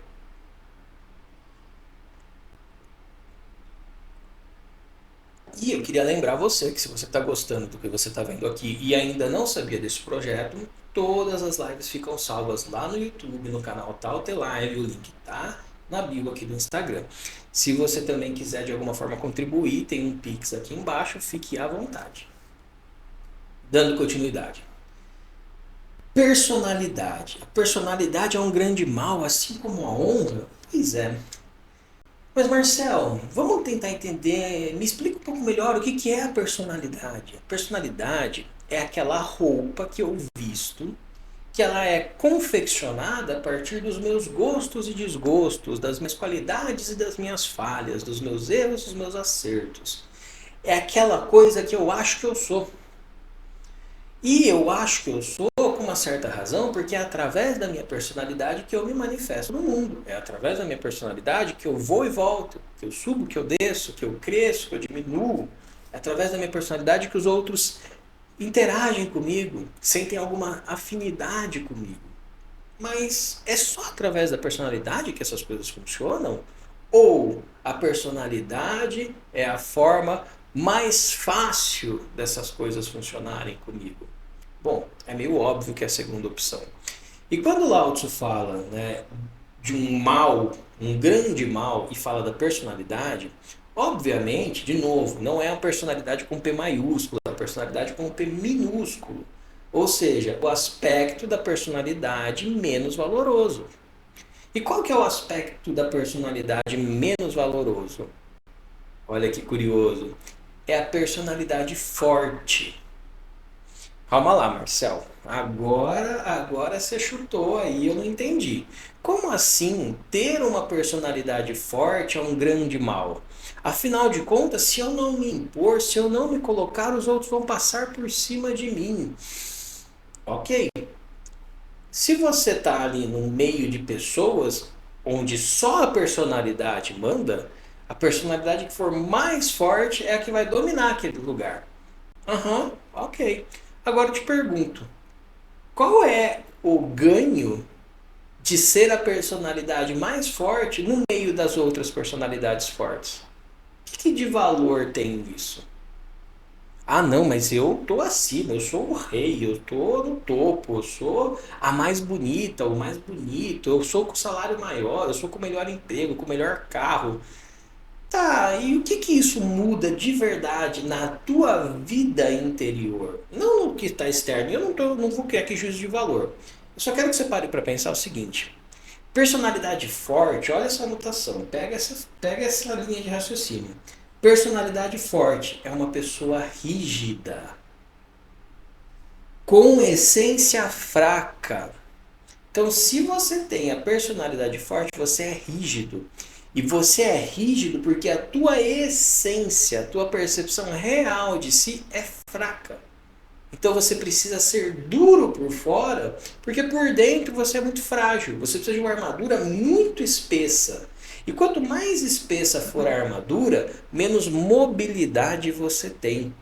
Speaker 1: E eu queria lembrar você que se você está gostando do que você está vendo aqui e ainda não sabia desse projeto, todas as lives ficam salvas lá no YouTube, no canal Taute Live, o link tá na bio aqui do Instagram. Se você também quiser de alguma forma contribuir, tem um Pix aqui embaixo, fique à vontade. Dando continuidade. Personalidade. A personalidade é um grande mal, assim como a honra? Pois é. Mas Marcel, vamos tentar entender, me explica um pouco melhor o que é a personalidade. A personalidade é aquela roupa que eu visto, que ela é confeccionada a partir dos meus gostos e desgostos, das minhas qualidades e das minhas falhas, dos meus erros e dos meus acertos. É aquela coisa que eu acho que eu sou. E eu acho que eu sou com uma certa razão, porque é através da minha personalidade que eu me manifesto no mundo. É através da minha personalidade que eu vou e volto, que eu subo, que eu desço, que eu cresço, que eu diminuo. É através da minha personalidade que os outros interagem comigo, sentem alguma afinidade comigo. Mas é só através da personalidade que essas coisas funcionam? Ou a personalidade é a forma mais fácil dessas coisas funcionarem comigo? Bom, é meio óbvio que é a segunda opção. E quando Lao Tzu fala, né, de um mal, um grande mal, e fala da personalidade, obviamente, de novo, não é uma personalidade com P maiúsculo, é uma personalidade com P minúsculo. Ou seja, o aspecto da personalidade menos valoroso. E qual que é o aspecto da personalidade menos valoroso? Olha que curioso. É a personalidade forte. Calma lá, Marcel. Agora você chutou aí, eu não entendi. Como assim ter uma personalidade forte é um grande mal? Afinal de contas, se eu não me impor, se eu não me colocar, os outros vão passar por cima de mim. Ok. Se você está ali no meio de pessoas onde só a personalidade manda, a personalidade que for mais forte é a que vai dominar aquele lugar. Aham, ok. Agora eu te pergunto, qual é o ganho de ser a personalidade mais forte no meio das outras personalidades fortes? O que de valor tem isso? Ah, não, mas eu tô acima, eu sou o rei, eu tô no topo, eu sou a mais bonita, o mais bonito, eu sou com o salário maior, eu sou com o melhor emprego, com o melhor carro. Tá, e o que que isso muda de verdade na tua vida interior? Não no que está externo. Não vou criar aqui juízo de valor. Eu só quero que você pare para pensar o seguinte: personalidade forte, olha essa anotação, pega essa linha de raciocínio. Personalidade forte é uma pessoa rígida, com essência fraca. Então, se você tem a personalidade forte, você é rígido. E você é rígido porque a tua essência, a tua percepção real de si é fraca. Então você precisa ser duro por fora, porque por dentro você é muito frágil. Você precisa de uma armadura muito espessa. E quanto mais espessa for a armadura, menos mobilidade você tem.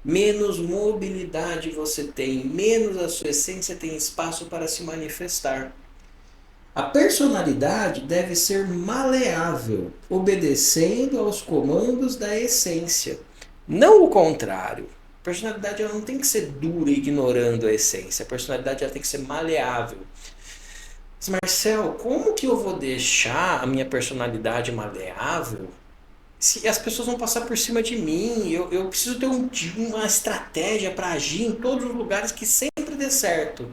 Speaker 1: Menos mobilidade você tem, menos a sua essência tem espaço para se manifestar. A personalidade deve ser maleável, obedecendo aos comandos da essência. Não o contrário. A personalidade ela não tem que ser dura ignorando a essência. A personalidade ela tem que ser maleável. Mas, Marcel, como que eu vou deixar a minha personalidade maleável se as pessoas vão passar por cima de mim? Eu preciso ter uma estratégia para agir em todos os lugares que sempre dê certo.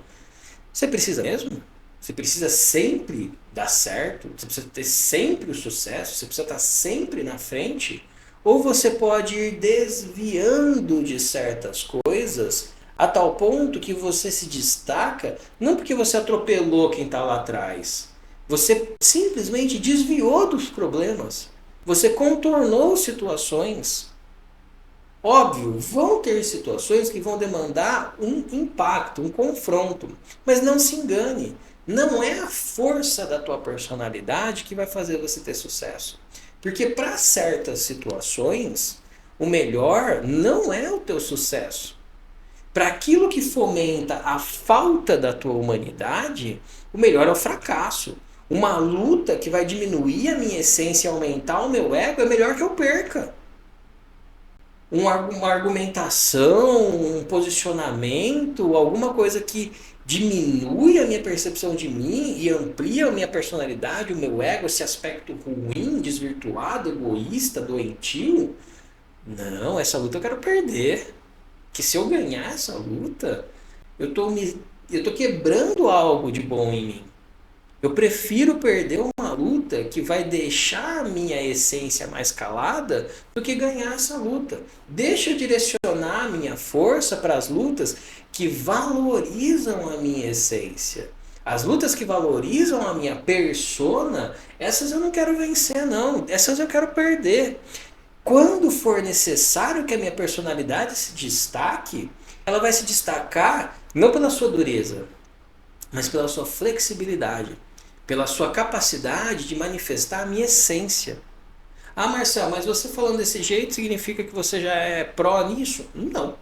Speaker 1: Você precisa mesmo? Você precisa sempre dar certo? Você precisa ter sempre o sucesso? Você precisa estar sempre na frente? Ou você pode ir desviando de certas coisas a tal ponto que você se destaca não porque você atropelou quem está lá atrás. Você simplesmente desviou dos problemas. Você contornou situações. Óbvio, vão ter situações que vão demandar um impacto, um confronto. Mas não se engane, não é a força da tua personalidade que vai fazer você ter sucesso. Porque para certas situações, o melhor não é o teu sucesso. Para aquilo que fomenta a falta da tua humanidade, o melhor é o fracasso. Uma luta que vai diminuir a minha essência e aumentar o meu ego é melhor que eu perca. Uma argumentação, um posicionamento, alguma coisa que diminui a minha percepção de mim e amplia a minha personalidade, o meu ego, esse aspecto ruim, desvirtuado, egoísta, doentio. Não, essa luta eu quero perder. Que se eu ganhar essa luta, eu tô quebrando algo de bom em mim. Eu prefiro perder uma luta que vai deixar a minha essência mais calada do que ganhar essa luta. Deixa eu direcionar a minha força para as lutas que valorizam a minha essência. As lutas que valorizam a minha persona, essas eu não quero vencer, não. Essas eu quero perder. Quando for necessário que a minha personalidade se destaque, ela vai se destacar não pela sua dureza, mas pela sua flexibilidade, pela sua capacidade de manifestar a minha essência. Ah, Marcel, mas você falando desse jeito significa que você já é pró nisso? Não.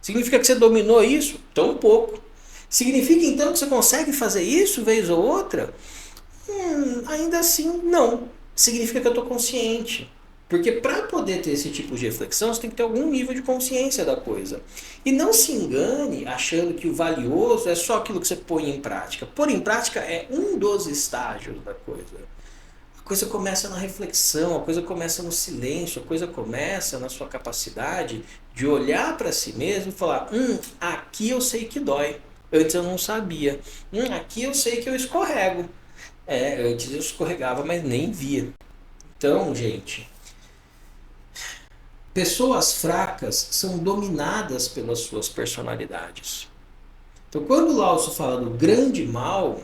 Speaker 1: Significa que você dominou isso? Tão pouco. Significa então que você consegue fazer isso vez ou outra? Ainda assim, não. Significa que eu estou consciente. Porque para poder ter esse tipo de reflexão, você tem que ter algum nível de consciência da coisa. E não se engane achando que o valioso é só aquilo que você põe em prática. Pôr em prática é um dos estágios da coisa. A coisa começa na reflexão, a coisa começa no silêncio, a coisa começa na sua capacidade de olhar para si mesmo e falar: aqui eu sei que dói. Antes eu não sabia. Aqui eu sei que eu escorrego. Antes eu escorregava, mas nem via. Então, gente, pessoas fracas são dominadas pelas suas personalidades. Então, quando o Lao Tzu fala do grande mal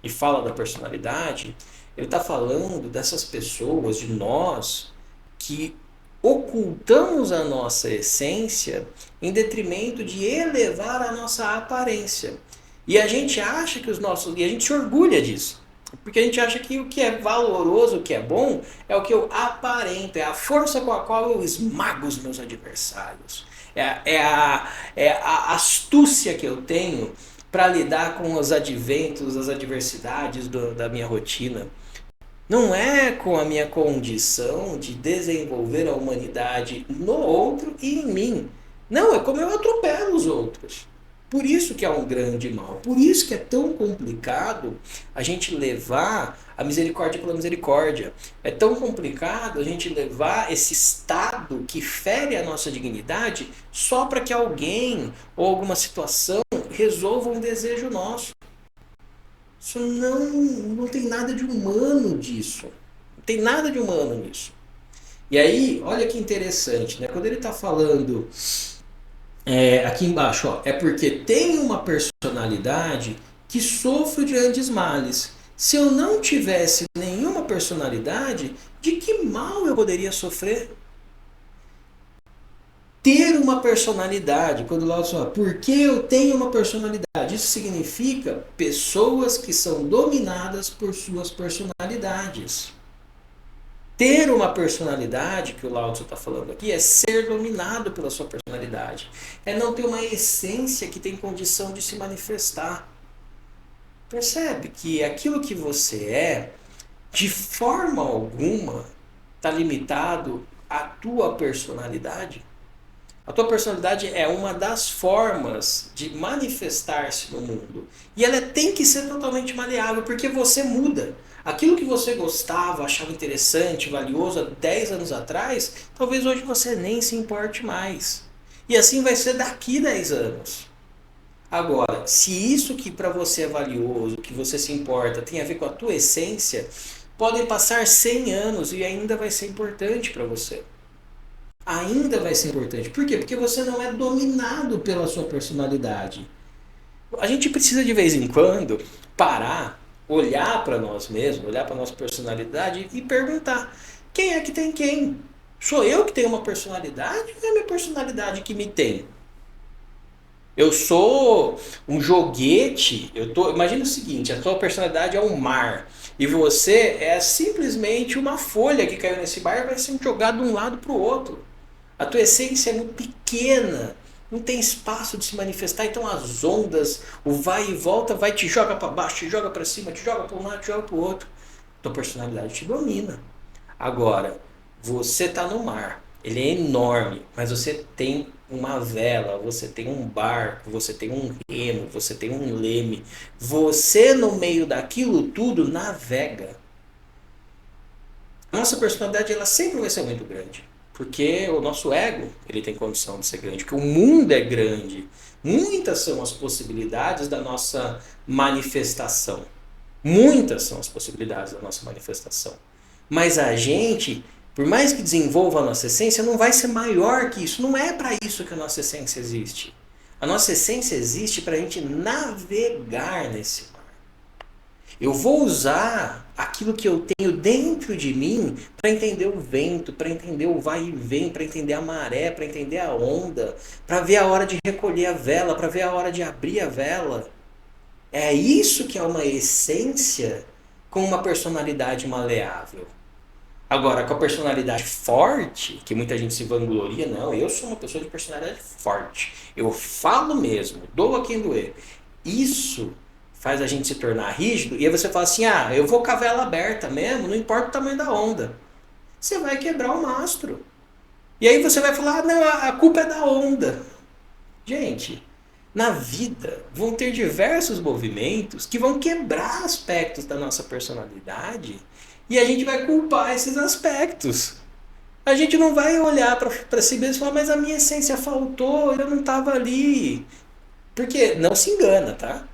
Speaker 1: e fala da personalidade, ele está falando dessas pessoas, de nós, que ocultamos a nossa essência em detrimento de elevar a nossa aparência. E a gente acha que e a gente se orgulha disso. Porque a gente acha que o que é valoroso, o que é bom, é o que eu aparento, é a força com a qual eu esmago os meus adversários. É a astúcia que eu tenho para lidar com os adventos, as adversidades da minha rotina. Não é com a minha condição de desenvolver a humanidade no outro e em mim. Não, é como eu atropelo os outros. Por isso que é um grande mal. Por isso que é tão complicado a gente levar a misericórdia pela misericórdia. É tão complicado a gente levar esse estado que fere a nossa dignidade só para que alguém ou alguma situação resolva um desejo nosso. Isso não tem nada de humano disso. Não tem nada de humano nisso. E aí, olha que interessante, né? Quando ele está falando aqui embaixo, ó, é porque tem uma personalidade que sofro de grandes males. Se eu não tivesse nenhuma personalidade, de que mal eu poderia sofrer? Ter uma personalidade, quando lá fala, porque eu tenho uma personalidade, isso significa pessoas que são dominadas por suas personalidades. Ter uma personalidade, que o Lao Tzu está falando aqui, é ser dominado pela sua personalidade. É não ter uma essência que tem condição de se manifestar. Percebe que aquilo que você é, de forma alguma, está limitado à tua personalidade? A tua personalidade é uma das formas de manifestar-se no mundo. E ela tem que ser totalmente maleável, porque você muda. Aquilo que você gostava, achava interessante, valioso há 10 anos atrás, talvez hoje você nem se importe mais. E assim vai ser daqui 10 anos. Agora, se isso que para você é valioso, que você se importa, tem a ver com a tua essência, podem passar 100 anos e ainda vai ser importante para você. Ainda vai ser importante. Por quê? Porque você não é dominado pela sua personalidade. A gente precisa de vez em quando parar, olhar para nós mesmos, olhar para nossa personalidade e perguntar: quem é que tem quem? Sou eu que tenho uma personalidade ou é a minha personalidade que me tem? Eu sou um joguete, imagina o seguinte, a tua personalidade é um mar e você é simplesmente uma folha que caiu nesse mar e vai ser jogada de um lado para o outro. A tua essência é muito pequena, não tem espaço de se manifestar, então as ondas, o vai e volta, vai te joga para baixo, te joga para cima, te joga para um lado, te joga para o outro. Tua personalidade te domina. Agora, você está no mar, ele é enorme, mas você tem uma vela, você tem um barco, você tem um remo, você tem um leme. Você no meio daquilo tudo navega. A nossa personalidade ela sempre vai ser muito grande. Porque o nosso ego ele tem condição de ser grande, porque o mundo é grande. Muitas são as possibilidades da nossa manifestação. Muitas são as possibilidades da nossa manifestação. Mas a gente, por mais que desenvolva a nossa essência, não vai ser maior que isso. Não é para isso que a nossa essência existe. A nossa essência existe para a gente navegar nesse mar. Eu vou usar aquilo que eu tenho dentro de mim para entender o vento, para entender o vai e vem, para entender a maré, para entender a onda, para ver a hora de recolher a vela, para ver a hora de abrir a vela. É isso que é uma essência com uma personalidade maleável. Agora, com a personalidade forte, que muita gente se vangloria, não, eu sou uma pessoa de personalidade forte. Eu falo mesmo, dou a quem doer. Isso faz a gente se tornar rígido, e aí você fala assim, eu vou com a vela aberta mesmo, não importa o tamanho da onda. Você vai quebrar o mastro. E aí você vai falar, não, a culpa é da onda. Gente, na vida vão ter diversos movimentos que vão quebrar aspectos da nossa personalidade e a gente vai culpar esses aspectos. A gente não vai olhar para si mesmo e falar, mas a minha essência faltou, eu não estava ali. Porque não se engana, tá?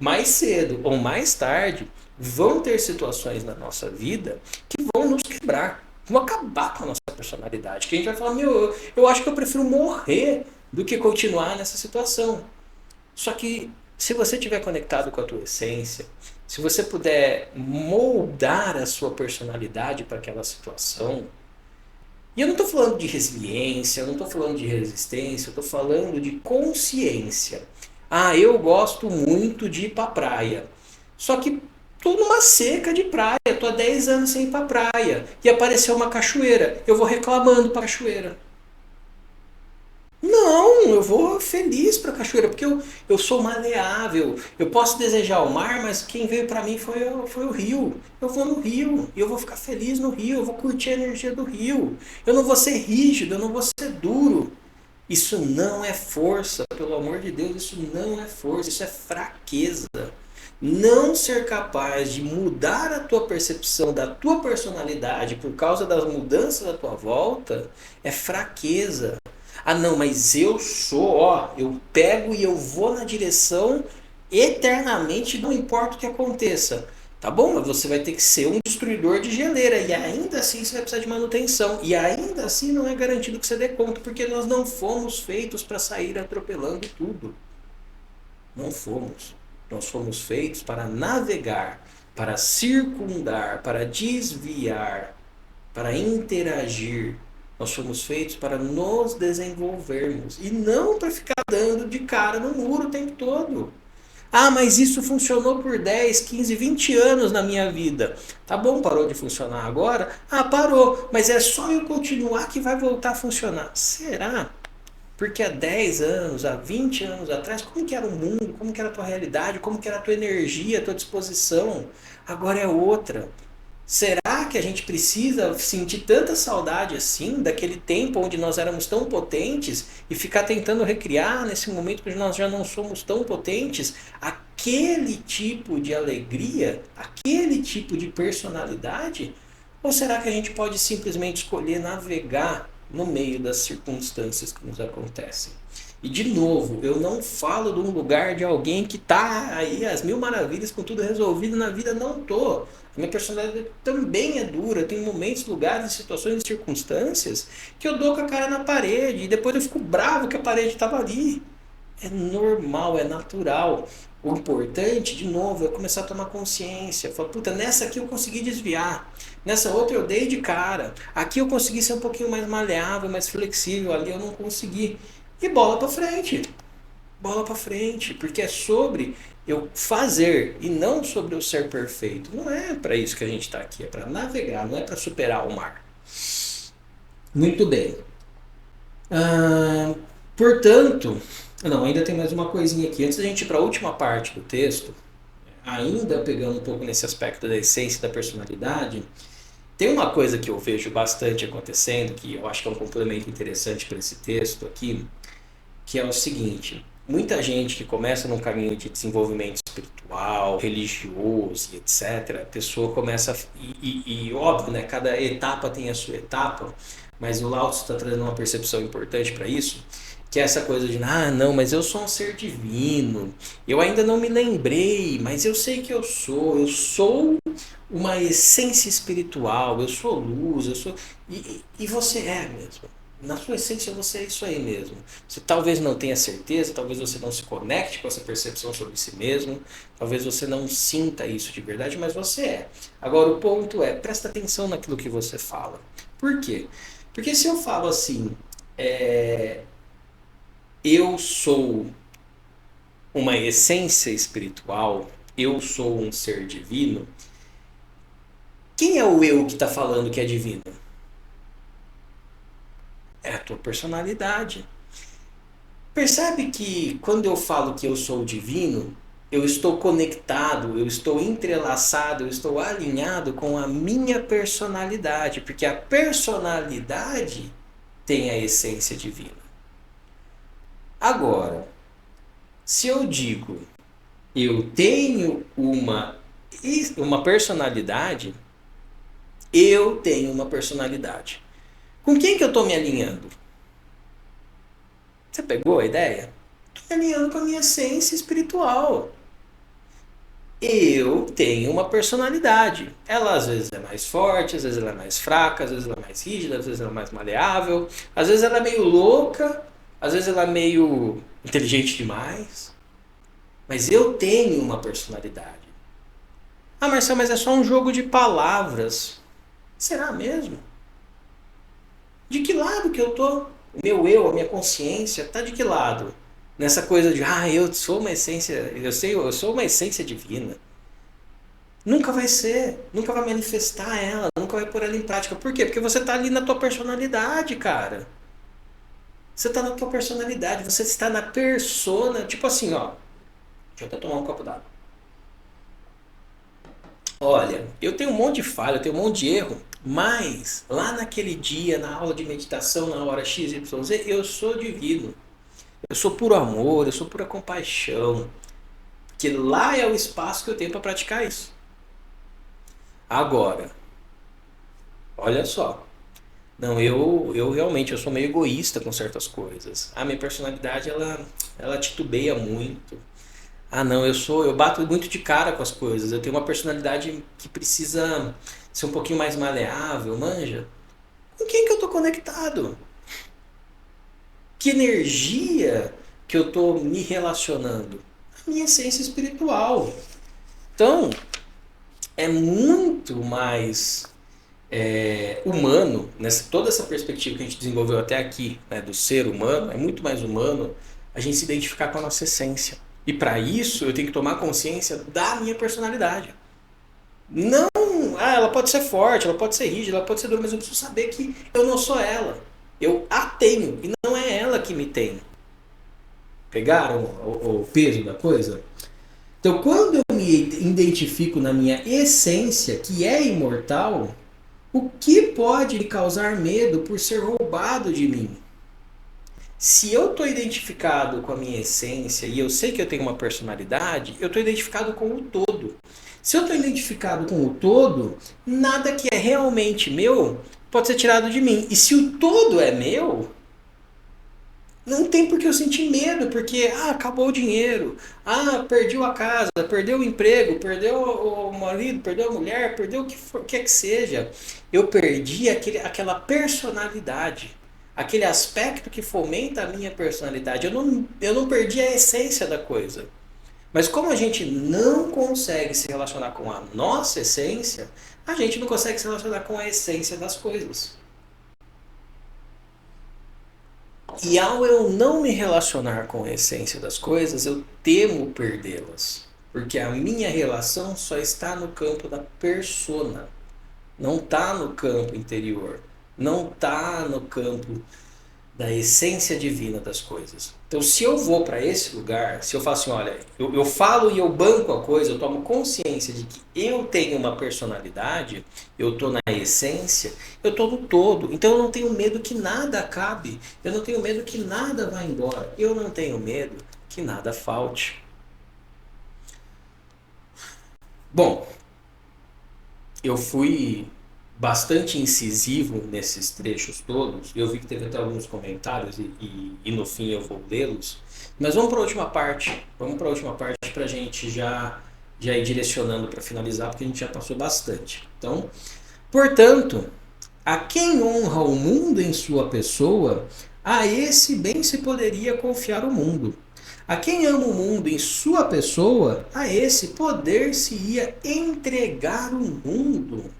Speaker 1: Mais cedo ou mais tarde vão ter situações na nossa vida que vão nos quebrar, vão acabar com a nossa personalidade. Que a gente vai falar, meu, eu acho que eu prefiro morrer do que continuar nessa situação. Só que se você estiver conectado com a tua essência, se você puder moldar a sua personalidade para aquela situação, e eu não estou falando de resiliência, eu não estou falando de resistência, eu estou falando de consciência. Eu gosto muito de ir para praia. Só que tô numa seca de praia, tô há 10 anos sem ir para praia. E apareceu uma cachoeira. Eu vou reclamando para a cachoeira. Não, eu vou feliz para a cachoeira, porque eu sou maleável. Eu posso desejar o mar, mas quem veio para mim foi o rio. Eu vou no rio e eu vou ficar feliz no rio, eu vou curtir a energia do rio. Eu não vou ser rígido, eu não vou ser duro. Isso não é força, pelo amor de Deus, isso não é força, isso é fraqueza. Não ser capaz de mudar a tua percepção da tua personalidade por causa das mudanças à tua volta é fraqueza. Ah, não, mas eu sou, ó, eu pego e eu vou na direção eternamente, não importa o que aconteça. Tá bom, mas você vai ter que ser um destruidor de geleira e ainda assim você vai precisar de manutenção. E ainda assim não é garantido que você dê conta, porque nós não fomos feitos para sair atropelando tudo. Não fomos. Nós fomos feitos para navegar, para circundar, para desviar, para interagir. Nós fomos feitos para nos desenvolvermos e não para ficar dando de cara no muro o tempo todo. Ah, mas isso funcionou por 10, 15, 20 anos na minha vida. Tá bom, parou de funcionar agora? Ah, parou, mas é só eu continuar que vai voltar a funcionar. Será? Porque há 10 anos, há 20 anos atrás, como que era o mundo, como que era a tua realidade, como que era a tua energia, a tua disposição? Agora é outra. Será que a gente precisa sentir tanta saudade assim, daquele tempo onde nós éramos tão potentes e ficar tentando recriar nesse momento que nós já não somos tão potentes aquele tipo de alegria, aquele tipo de personalidade? Ou será que a gente pode simplesmente escolher navegar no meio das circunstâncias que nos acontecem? E de novo, eu não falo de um lugar de alguém que está aí às mil maravilhas com tudo resolvido na vida, não tô. A minha personalidade também é dura, tem momentos, lugares, situações e circunstâncias que eu dou com a cara na parede e depois eu fico bravo que a parede estava ali. É normal, é natural. O importante, de novo, é começar a tomar consciência. Falar, puta, nessa aqui eu consegui desviar. Nessa outra eu dei de cara. Aqui eu consegui ser um pouquinho mais maleável, mais flexível. Ali eu não consegui. E bola pra frente. Bola pra frente. Porque é sobre eu fazer e não sobre eu ser perfeito. Não é para isso que a gente está aqui. É para navegar, não é para superar o mar. Muito bem. Ah, portanto, não, ainda tem mais uma coisinha aqui. Antes da gente ir para a última parte do texto, ainda pegando um pouco nesse aspecto da essência da personalidade, tem uma coisa que eu vejo bastante acontecendo, que eu acho que é um complemento interessante para esse texto aqui, que é o seguinte: muita gente que começa num caminho de desenvolvimento espiritual, religioso e etc., a pessoa começa. E óbvio, né? Cada etapa tem a sua etapa, mas o Lao Tzu está trazendo uma percepção importante para isso, que é essa coisa de, ah, não, mas eu sou um ser divino, eu ainda não me lembrei, mas eu sei que eu sou uma essência espiritual, eu sou luz, eu sou. E você é mesmo. Na sua essência você é isso aí mesmo. Você talvez não tenha certeza, talvez você não se conecte com essa percepção sobre si mesmo, talvez você não sinta isso de verdade, mas você é. Agora o ponto é, presta atenção naquilo que você fala. Por quê? Porque se eu falo assim, é, eu sou uma essência espiritual, eu sou um ser divino, quem é o eu que está falando que é divino? É a tua personalidade. Percebe que quando eu falo que eu sou divino, eu estou conectado, eu estou entrelaçado, eu estou alinhado com a minha personalidade, porque a personalidade tem a essência divina. Agora, se eu digo eu tenho uma personalidade, eu tenho uma personalidade. Com quem que eu estou me alinhando? Você pegou a ideia? Estou me alinhando com a minha essência espiritual. Eu tenho uma personalidade. Ela às vezes é mais forte, às vezes ela é mais fraca, às vezes ela é mais rígida, às vezes ela é mais maleável, às vezes ela é meio louca, às vezes ela é meio inteligente demais. Mas eu tenho uma personalidade. Ah, Marcelo, mas é só um jogo de palavras. Será mesmo? De que lado que eu tô? O meu eu, a minha consciência, tá de que lado? Nessa coisa de, ah, eu sou uma essência, eu sei, eu sou uma essência divina. Nunca vai ser, nunca vai manifestar ela, nunca vai pôr ela em prática. Por quê? Porque você tá ali na tua personalidade, cara. Você está na tua personalidade, você está na persona, tipo assim, ó. Deixa eu até tomar um copo d'água. Olha, eu tenho um monte de falha, eu tenho um monte de erro, mas lá naquele dia, na aula de meditação, na hora X, Y, Z, eu sou divino. Eu sou puro amor, eu sou pura compaixão. Que lá é o espaço que eu tenho para praticar isso. Agora, olha só. Não, eu realmente eu sou meio egoísta com certas coisas. A minha personalidade ela titubeia muito. Ah, não, eu bato muito de cara com as coisas. Eu tenho uma personalidade que precisa ser um pouquinho mais maleável, manja? Com quem que eu tô conectado? Que energia que eu tô me relacionando? A minha essência espiritual. Então, é muito mais humano, nessa, toda essa perspectiva que a gente desenvolveu até aqui, né, do ser humano, é muito mais humano a gente se identificar com a nossa essência. E para isso eu tenho que tomar consciência da minha personalidade. Não, ela pode ser forte, ela pode ser rígida, ela pode ser dura, mas eu preciso saber que eu não sou ela. Eu a tenho e não é ela que me tem. Pegaram o peso da coisa? Então, quando eu me identifico na minha essência, que é imortal, o que pode me causar medo por ser roubado de mim? Se eu estou identificado com a minha essência e eu sei que eu tenho uma personalidade, eu estou identificado com o todo. Se eu estou identificado com o todo, nada que é realmente meu pode ser tirado de mim. E se o todo é meu, não tem por que eu sentir medo, porque acabou o dinheiro, perdi a casa, perdeu o emprego, perdeu o marido, perdeu a mulher, perdeu o que for, quer que seja. Eu perdi aquela personalidade, aquele aspecto que fomenta a minha personalidade. Eu não perdi a essência da coisa. Mas como a gente não consegue se relacionar com a nossa essência, a gente não consegue se relacionar com a essência das coisas. E ao eu não me relacionar com a essência das coisas, eu temo perdê-las. Porque a minha relação só está no campo da persona, não está no campo interior, não está no campo da essência divina das coisas. Então, se eu vou para esse lugar, se eu falo assim, olha, eu falo e eu banco a coisa, eu tomo consciência de que eu tenho uma personalidade, eu estou na essência, eu estou no todo. Então, eu não tenho medo que nada acabe, eu não tenho medo que nada vá embora, eu não tenho medo que nada falte. Bom, eu fui bastante incisivo nesses trechos todos. Eu vi que teve até alguns comentários e no fim eu vou lê-los. Mas vamos para a última parte. Vamos para a última parte para a gente já ir direcionando para finalizar, porque a gente já passou bastante. Então, portanto, a quem honra o mundo em sua pessoa, a esse bem se poderia confiar o mundo. A quem ama o mundo em sua pessoa, a esse poder se ia entregar o mundo.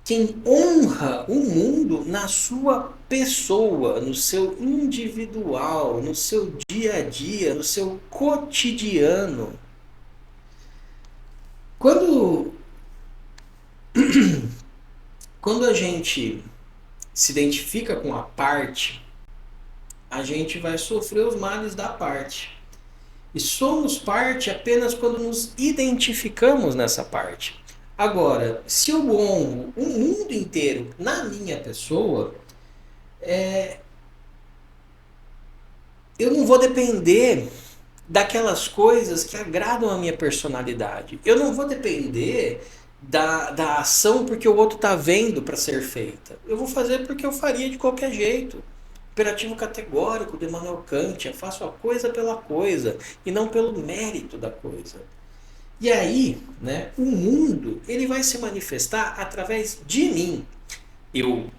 Speaker 1: Quem honra o mundo na sua pessoa, no seu individual, no seu dia a dia, no seu cotidiano. Quando, quando a gente se identifica com a parte, a gente vai sofrer os males da parte. E somos parte apenas quando nos identificamos nessa parte. Agora, se eu honro o mundo inteiro na minha pessoa, eu não vou depender daquelas coisas que agradam a minha personalidade. Eu não vou depender da ação porque o outro está vendo para ser feita. Eu vou fazer porque eu faria de qualquer jeito. Imperativo categórico de Immanuel Kant, eu faço a coisa pela coisa e não pelo mérito da coisa. E aí, né, o mundo ele vai se manifestar através de mim. Eu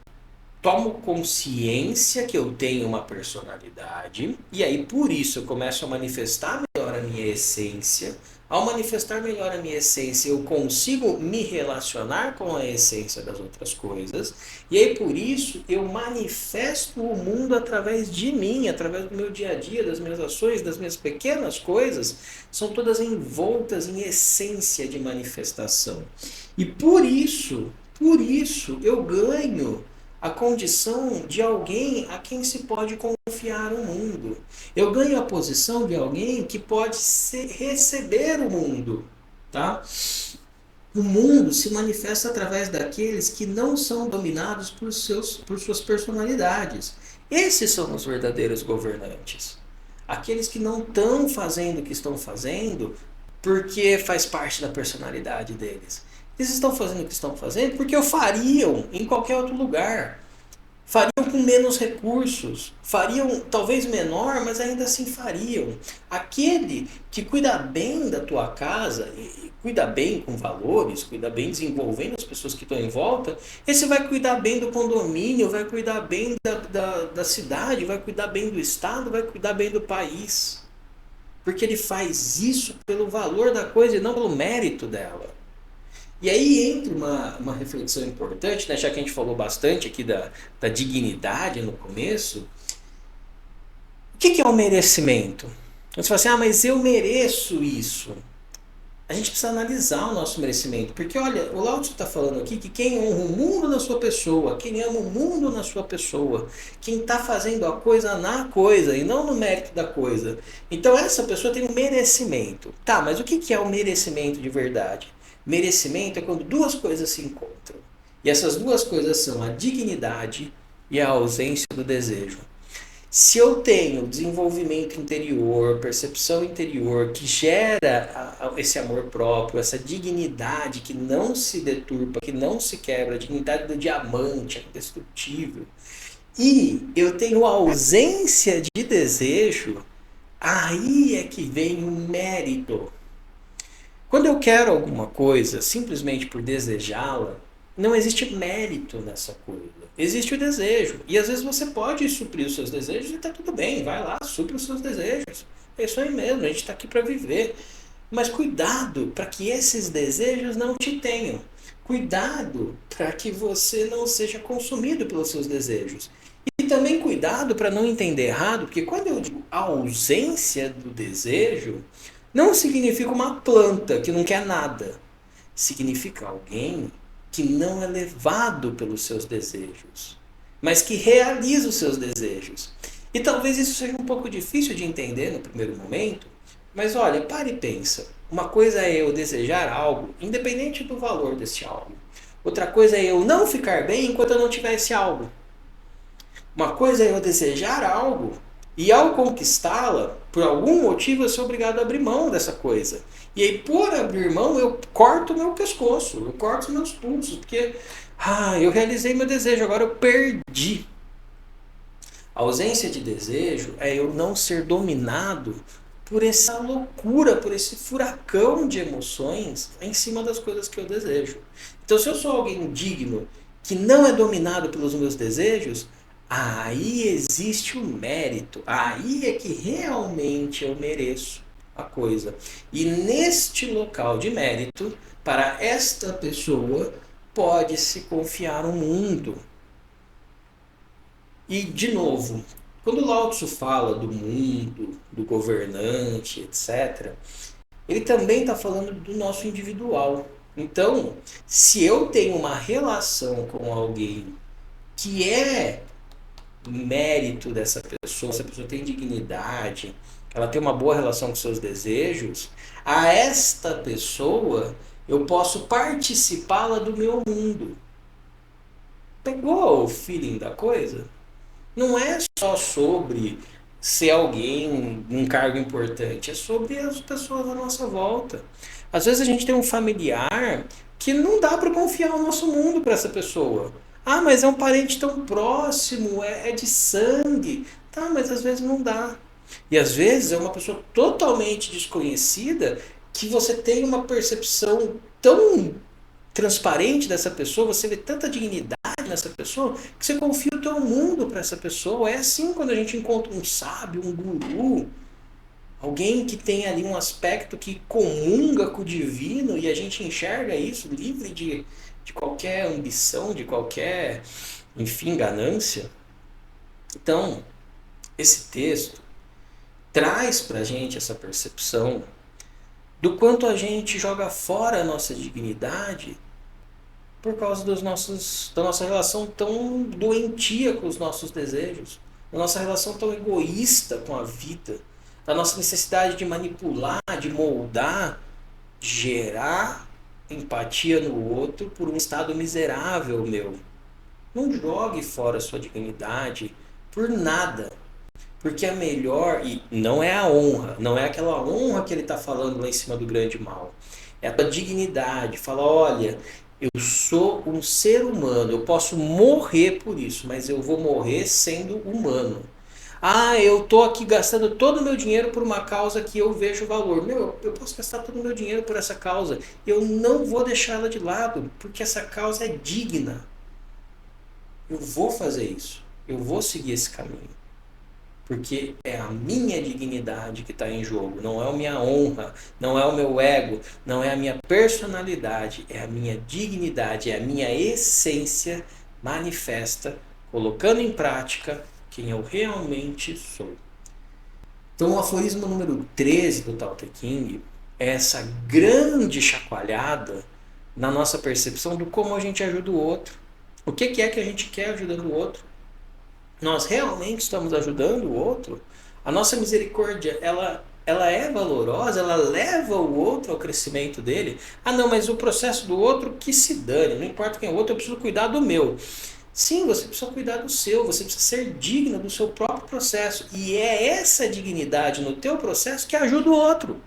Speaker 1: tomo consciência que eu tenho uma personalidade e aí por isso eu começo a manifestar melhor a minha essência. Ao manifestar melhor a minha essência, eu consigo me relacionar com a essência das outras coisas. E aí por isso eu manifesto o mundo através de mim, através do meu dia a dia, das minhas ações, das minhas pequenas coisas, são todas envoltas em essência de manifestação. E por isso eu ganho a condição de alguém a quem se pode confiar o mundo. Eu ganho a posição de alguém que pode receber o mundo, tá? O mundo se manifesta através daqueles que não são dominados por suas personalidades. Esses são os verdadeiros governantes. Aqueles que não estão fazendo o que estão fazendo porque faz parte da personalidade deles. Eles estão fazendo o que estão fazendo porque o fariam em qualquer outro lugar. Fariam com menos recursos, fariam talvez menor, mas ainda assim fariam. Aquele que cuida bem da tua casa, e cuida bem com valores, cuida bem desenvolvendo as pessoas que estão em volta, esse vai cuidar bem do condomínio, vai cuidar bem da cidade, vai cuidar bem do estado, vai cuidar bem do país. Porque ele faz isso pelo valor da coisa e não pelo mérito dela. E aí entra uma reflexão importante, né? Já que a gente falou bastante aqui da dignidade no começo. O que é o merecimento? Você fala assim, mas eu mereço isso. A gente precisa analisar o nosso merecimento. Porque olha, o Lao Tzu está falando aqui que quem honra o mundo na sua pessoa, quem ama o mundo na sua pessoa, quem está fazendo a coisa na coisa e não no mérito da coisa. Então essa pessoa tem um merecimento. Tá, mas o que é o merecimento de verdade? Merecimento é quando duas coisas se encontram. E essas duas coisas são a dignidade e a ausência do desejo. Se eu tenho desenvolvimento interior, percepção interior que gera esse amor próprio, essa dignidade que não se deturpa, que não se quebra, a dignidade do diamante, é indestrutível, e eu tenho ausência de desejo, aí é que vem o mérito. Quando eu quero alguma coisa simplesmente por desejá-la, não existe mérito nessa coisa. Existe o desejo. E às vezes você pode suprir os seus desejos e está tudo bem. Vai lá, supre os seus desejos. É isso aí mesmo, a gente está aqui para viver. Mas cuidado para que esses desejos não te tenham. Cuidado para que você não seja consumido pelos seus desejos. E também cuidado para não entender errado, porque quando eu digo ausência do desejo, não significa uma planta que não quer nada. Significa alguém que não é levado pelos seus desejos, mas que realiza os seus desejos. E talvez isso seja um pouco difícil de entender no primeiro momento, mas olha, para e pensa. Uma coisa é eu desejar algo, independente do valor desse algo. Outra coisa é eu não ficar bem enquanto eu não tiver esse algo. Uma coisa é eu desejar algo e ao conquistá-la, por algum motivo eu sou obrigado a abrir mão dessa coisa. E aí por abrir mão eu corto o meu pescoço, eu corto os meus pulsos, porque eu realizei meu desejo, agora eu perdi. A ausência de desejo é eu não ser dominado por essa loucura, por esse furacão de emoções em cima das coisas que eu desejo. Então se eu sou alguém digno, que não é dominado pelos meus desejos, aí existe o mérito, aí é que realmente eu mereço a coisa. E neste local de mérito, para esta pessoa, pode-se confiar o mundo. E, de novo, quando Lao Tzu fala do mundo, do governante, etc., ele também está falando do nosso individual. Então, se eu tenho uma relação com alguém que é mérito dessa pessoa, essa pessoa tem dignidade, ela tem uma boa relação com seus desejos, a esta pessoa eu posso participá-la do meu mundo. Pegou o feeling da coisa? Não é só sobre ser alguém, um cargo importante, é sobre as pessoas à nossa volta. Às vezes a gente tem um familiar que não dá para confiar o nosso mundo para essa pessoa. Mas é um parente tão próximo, é de sangue. Tá, mas às vezes não dá. E às vezes é uma pessoa totalmente desconhecida que você tem uma percepção tão transparente dessa pessoa, você vê tanta dignidade nessa pessoa, que você confia o teu mundo para essa pessoa. É assim quando a gente encontra um sábio, um guru, alguém que tem ali um aspecto que comunga com o divino e a gente enxerga isso livre de qualquer ambição, de qualquer, enfim, ganância. Então, esse texto traz para a gente essa percepção do quanto a gente joga fora a nossa dignidade por causa da nossa relação tão doentia com os nossos desejos, da nossa relação tão egoísta com a vida, da nossa necessidade de manipular, de moldar, de gerar empatia no outro por um estado miserável meu. Não jogue fora a sua dignidade por nada. Porque a melhor, e não é a honra, não é aquela honra que ele está falando lá em cima do grande mal. É a tua dignidade. Fala, olha, eu sou um ser humano, eu posso morrer por isso, mas eu vou morrer sendo humano. Ah, eu tô aqui gastando todo o meu dinheiro por uma causa que eu vejo valor. Meu, eu posso gastar todo o meu dinheiro por essa causa. Eu não vou deixá-la de lado, porque essa causa é digna. Eu vou fazer isso. Eu vou seguir esse caminho. Porque é a minha dignidade que está em jogo, não é a minha honra, não é o meu ego, não é a minha personalidade, é a minha dignidade, é a minha essência manifesta, colocando em prática quem eu realmente sou. Então o aforismo número 13 do Tao Te Ching é essa grande chacoalhada na nossa percepção do como a gente ajuda o outro. O que é que a gente quer ajudando o outro? Nós realmente estamos ajudando o outro? A nossa misericórdia, ela é valorosa, ela leva o outro ao crescimento dele? Ah não, mas o processo do outro que se dane, não importa quem é o outro, eu preciso cuidar do meu. Sim, você precisa cuidar do seu, você precisa ser digna do seu próprio processo. E é essa dignidade no teu processo que ajuda o outro.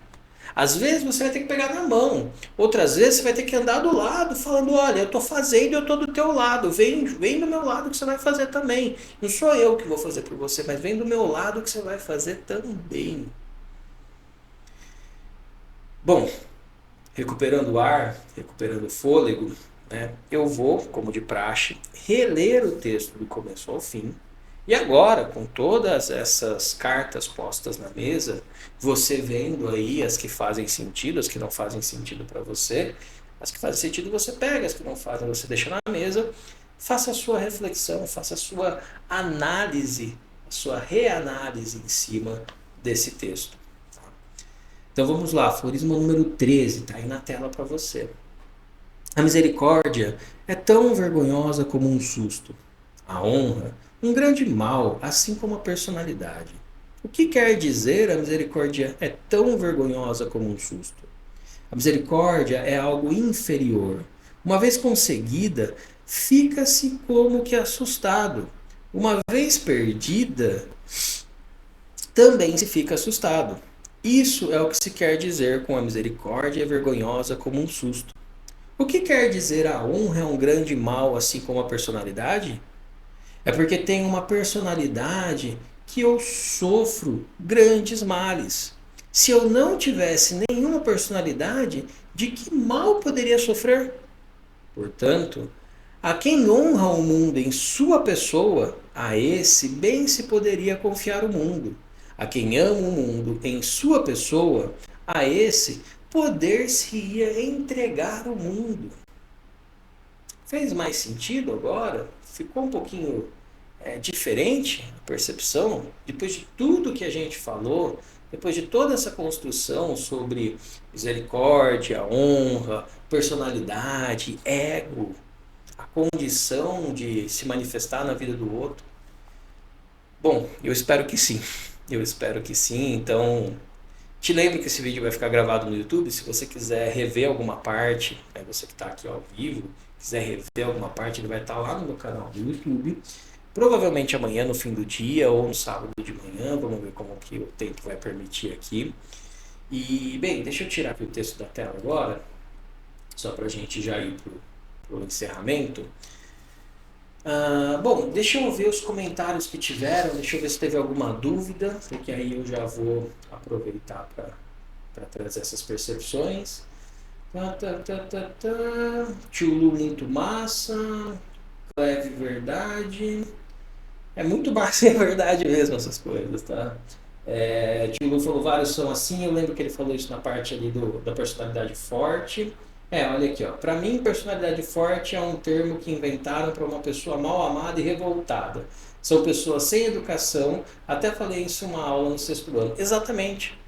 Speaker 1: Às vezes você vai ter que pegar na mão, outras vezes você vai ter que andar do lado falando, olha, eu estou fazendo e eu estou do teu lado, vem do meu lado que você vai fazer também. Não sou eu que vou fazer por você, mas vem do meu lado que você vai fazer também. Bom, recuperando o ar, recuperando o fôlego, né, eu vou, como de praxe, reler o texto do começo ao fim. E agora, com todas essas cartas postas na mesa, você vendo aí as que fazem sentido, as que não fazem sentido para você, as que fazem sentido você pega, as que não fazem você deixa na mesa, faça a sua reflexão, faça a sua análise, a sua reanálise em cima desse texto. Então vamos lá, aforismo número 13, está aí na tela para você. A misericórdia é tão vergonhosa como um susto. A honra, um grande mal, assim como a personalidade. O que quer dizer a misericórdia é tão vergonhosa como um susto? A misericórdia é algo inferior. Uma vez conseguida, fica-se como que assustado. Uma vez perdida, também se fica assustado. Isso é o que se quer dizer com a misericórdia é vergonhosa como um susto. O que quer dizer a honra é um grande mal, assim como a personalidade? É porque tem uma personalidade que eu sofro grandes males. Se eu não tivesse nenhuma personalidade, de que mal poderia sofrer? Portanto, a quem honra o mundo em sua pessoa, a esse bem se poderia confiar o mundo. A quem ama o mundo em sua pessoa, a esse poder-se-ia entregar o mundo. Fez mais sentido agora? Ficou um pouquinho diferente a percepção? Depois de tudo que a gente falou, depois de toda essa construção sobre misericórdia, honra, personalidade, ego, a condição de se manifestar na vida do outro? Bom, eu espero que sim. Eu espero que sim. Então, te lembro que esse vídeo vai ficar gravado no YouTube. Se você quiser rever alguma parte, você que está aqui ao vivo, quiser rever alguma parte, ele vai estar lá no meu canal do YouTube. Provavelmente amanhã no fim do dia ou no sábado de manhã. Vamos ver como que o tempo vai permitir aqui. E, bem, deixa eu tirar aqui o texto da tela agora, só para a gente já ir para o encerramento. Bom, deixa eu ver os comentários que tiveram, deixa eu ver se teve alguma dúvida, porque aí eu já vou aproveitar para trazer essas percepções. Tio Lu, muito massa. Cleve, verdade. É muito massa, é verdade mesmo essas coisas, tá? Tio Lu falou, vários são assim, eu lembro que ele falou isso na parte ali da personalidade forte. Olha aqui, ó. Para mim, personalidade forte é um termo que inventaram para uma pessoa mal amada e revoltada. São pessoas sem educação. Até falei isso em uma aula no 6º ano. Exatamente.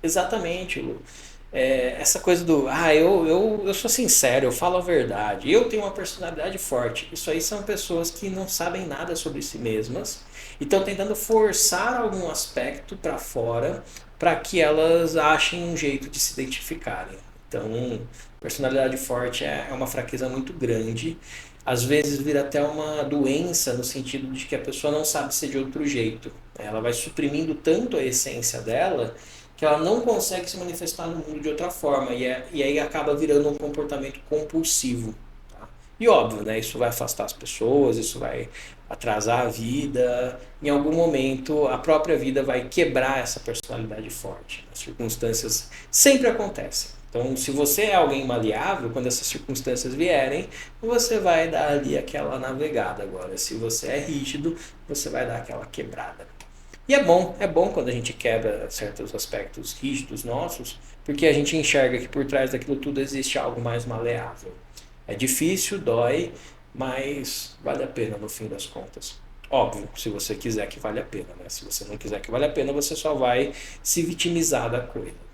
Speaker 1: Exatamente, Lu. essa coisa do, eu sou sincero, eu falo a verdade, eu tenho uma personalidade forte. Isso aí são pessoas que não sabem nada sobre si mesmas e estão tentando forçar algum aspecto para fora para que elas achem um jeito de se identificarem. Então, personalidade forte é uma fraqueza muito grande. Às vezes vira até uma doença no sentido de que a pessoa não sabe ser de outro jeito. Ela vai suprimindo tanto a essência dela que ela não consegue se manifestar no mundo de outra forma e aí acaba virando um comportamento compulsivo. Tá? E óbvio, né, isso vai afastar as pessoas, isso vai atrasar a vida. Em algum momento, a própria vida vai quebrar essa personalidade forte. As circunstâncias sempre acontecem. Então, se você é alguém maleável, quando essas circunstâncias vierem, você vai dar ali aquela navegada. Agora, se você é rígido, você vai dar aquela quebrada. E é bom quando a gente quebra certos aspectos rígidos nossos, porque a gente enxerga que por trás daquilo tudo existe algo mais maleável. É difícil, dói, mas vale a pena no fim das contas. Óbvio, se você quiser que vale a pena, né? Se você não quiser que vale a pena, você só vai se vitimizar da coisa.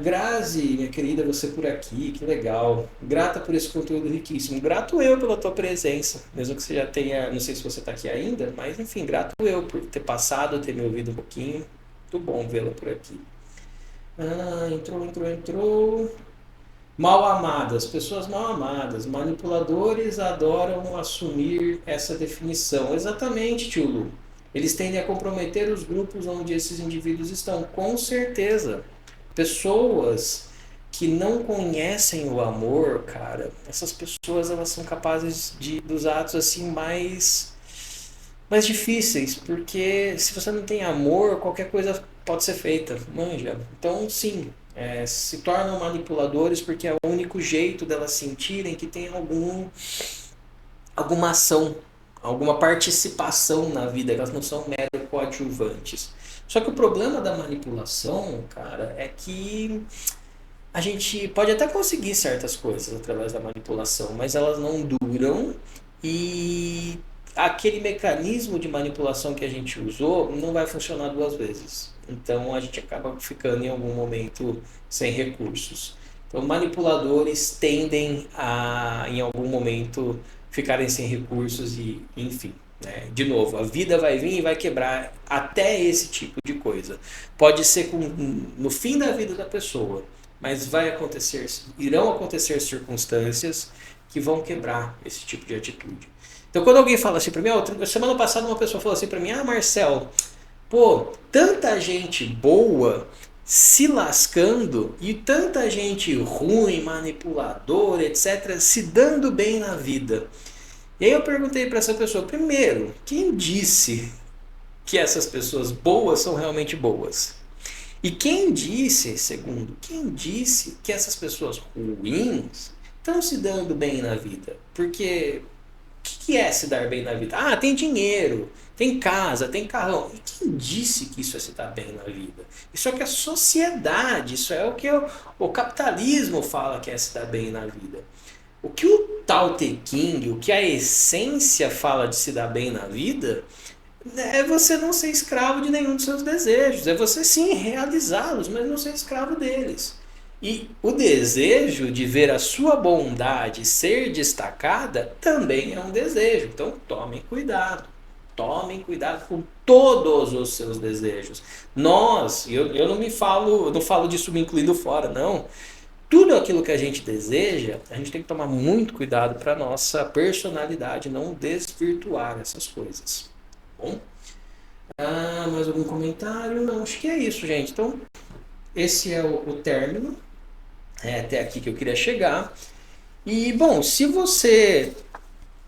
Speaker 1: Grazi, minha querida, você por aqui, que legal. Grata por esse conteúdo riquíssimo. Grato eu pela tua presença, mesmo que você já tenha, não sei se você está aqui ainda, mas enfim, grato eu por ter passado, ter me ouvido um pouquinho. Muito bom vê-la por aqui. Entrou. Mal amadas, pessoas mal amadas, manipuladores adoram assumir essa definição. Exatamente, tio Lu. Eles tendem a comprometer os grupos onde esses indivíduos estão, com certeza. Pessoas que não conhecem o amor, cara, essas pessoas elas são capazes dos atos assim mais difíceis, porque se você não tem amor, qualquer coisa pode ser feita, manja. Então, sim, se tornam manipuladores porque é o único jeito delas sentirem que tem alguma ação, alguma participação na vida, elas não são mero coadjuvantes. Só que o problema da manipulação, cara, é que a gente pode até conseguir certas coisas através da manipulação, mas elas não duram e aquele mecanismo de manipulação que a gente usou não vai funcionar duas vezes. Então a gente acaba ficando em algum momento sem recursos. Então manipuladores tendem a em algum momento ficarem sem recursos e enfim. Né? De novo, a vida vai vir e vai quebrar até esse tipo de coisa. Pode ser no fim da vida da pessoa, mas irão acontecer circunstâncias que vão quebrar esse tipo de atitude. Então, quando alguém fala assim para mim, semana passada uma pessoa falou assim para mim, Marcel, pô, tanta gente boa se lascando e tanta gente ruim, manipuladora, etc., se dando bem na vida. E aí eu perguntei para essa pessoa, primeiro, quem disse que essas pessoas boas são realmente boas? E quem disse, segundo, quem disse que essas pessoas ruins estão se dando bem na vida? Porque o que é se dar bem na vida? Ah, tem dinheiro, tem casa, tem carrão. E quem disse que isso é se dar bem na vida? Isso é o que a sociedade, isso é o que o capitalismo fala que é se dar bem na vida. O que o Tao Te Ching, o que a essência fala de se dar bem na vida, é você não ser escravo de nenhum dos seus desejos. É você sim realizá-los, mas não ser escravo deles. E o desejo de ver a sua bondade ser destacada também é um desejo. Então tomem cuidado. Tomem cuidado com todos os seus desejos. Eu não falo disso me incluindo fora, não. Tudo aquilo que a gente deseja, a gente tem que tomar muito cuidado para nossa personalidade não desvirtuar essas coisas. Bom, mais algum comentário? Não, acho que é isso, gente. Então, esse é o término. É até aqui que eu queria chegar. E, bom, se você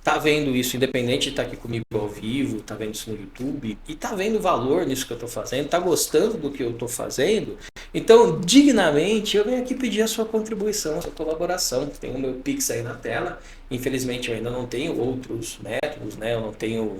Speaker 1: tá vendo isso, independente de estar aqui comigo ao vivo, tá vendo isso no YouTube, e tá vendo valor nisso que eu tô fazendo, tá gostando do que eu tô fazendo, então, dignamente, eu venho aqui pedir a sua contribuição, a sua colaboração. Tem o meu Pix aí na tela. Infelizmente, eu ainda não tenho outros métodos, né? Eu não tenho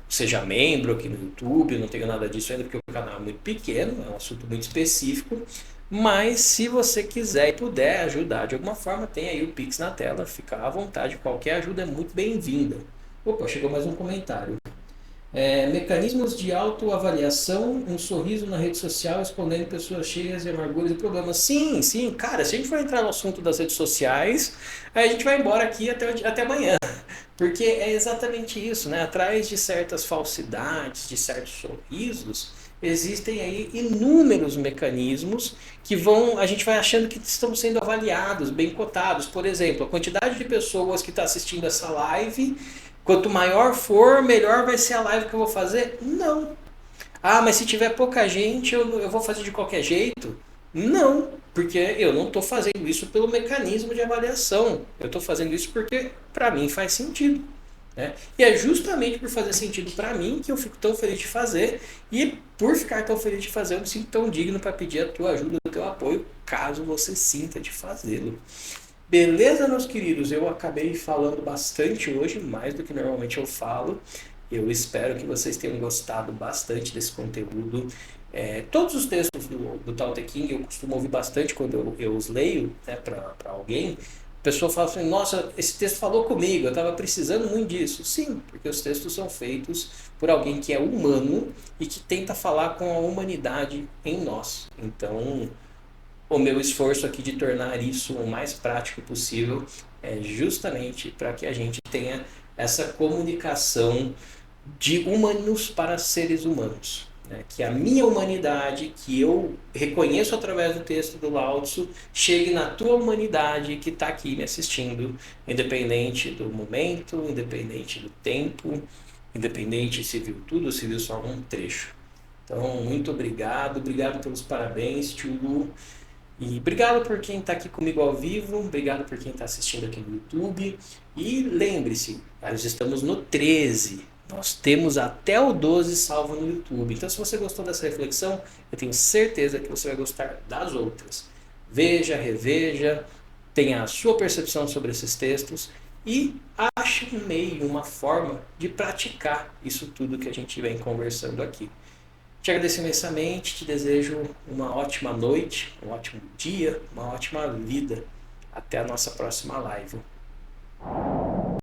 Speaker 1: seja membro aqui no YouTube, eu não tenho nada disso ainda, porque o canal é muito pequeno, é um assunto muito específico. Mas se você quiser e puder ajudar de alguma forma, tem aí o Pix na tela, fica à vontade, qualquer ajuda é muito bem-vinda. Opa, chegou mais um comentário. Mecanismos de autoavaliação, um sorriso na rede social escondendo pessoas cheias de amarguras e problemas. Sim, sim, cara, se a gente for entrar no assunto das redes sociais, aí a gente vai embora aqui até amanhã. Porque é exatamente isso, né? Atrás de certas falsidades, de certos sorrisos, existem aí inúmeros mecanismos que a gente vai achando que estão sendo avaliados, bem cotados. Por exemplo, a quantidade de pessoas que está assistindo essa live, quanto maior for, melhor vai ser a live que eu vou fazer? Não. Ah, mas se tiver pouca gente, eu vou fazer de qualquer jeito? Não, porque eu não estou fazendo isso pelo mecanismo de avaliação. Eu estou fazendo isso porque para mim faz sentido. Né? E é justamente por fazer sentido para mim que eu fico tão feliz de fazer, e por ficar tão feliz de fazer, eu me sinto tão digno para pedir a tua ajuda, o teu apoio, caso você sinta de fazê-lo. Beleza, meus queridos? Eu acabei falando bastante hoje, mais do que normalmente eu falo. Eu espero que vocês tenham gostado bastante desse conteúdo. Todos os textos do Tao Te Ching eu costumo ouvir bastante quando eu os leio, né, para alguém. A pessoa fala assim: nossa, esse texto falou comigo, eu estava precisando muito disso. Sim, porque os textos são feitos por alguém que é humano e que tenta falar com a humanidade em nós. Então, o meu esforço aqui de tornar isso o mais prático possível é justamente para que a gente tenha essa comunicação de humanos para seres humanos. Né? Que a minha humanidade, que eu reconheço através do texto do Lao Tzu, chegue na tua humanidade que está aqui me assistindo, independente do momento, independente do tempo, independente se viu tudo ou se viu só um trecho. Então, muito obrigado pelos parabéns, Tchulu. E obrigado por quem está aqui comigo ao vivo, obrigado por quem está assistindo aqui no YouTube. E lembre-se, nós estamos no 13, nós temos até o 12 salvo no YouTube. Então, se você gostou dessa reflexão, eu tenho certeza que você vai gostar das outras. Veja, reveja, tenha a sua percepção sobre esses textos e ache um meio, uma forma de praticar isso tudo que a gente vem conversando aqui. Te agradeço imensamente, te desejo uma ótima noite, um ótimo dia, uma ótima vida. Até a nossa próxima live.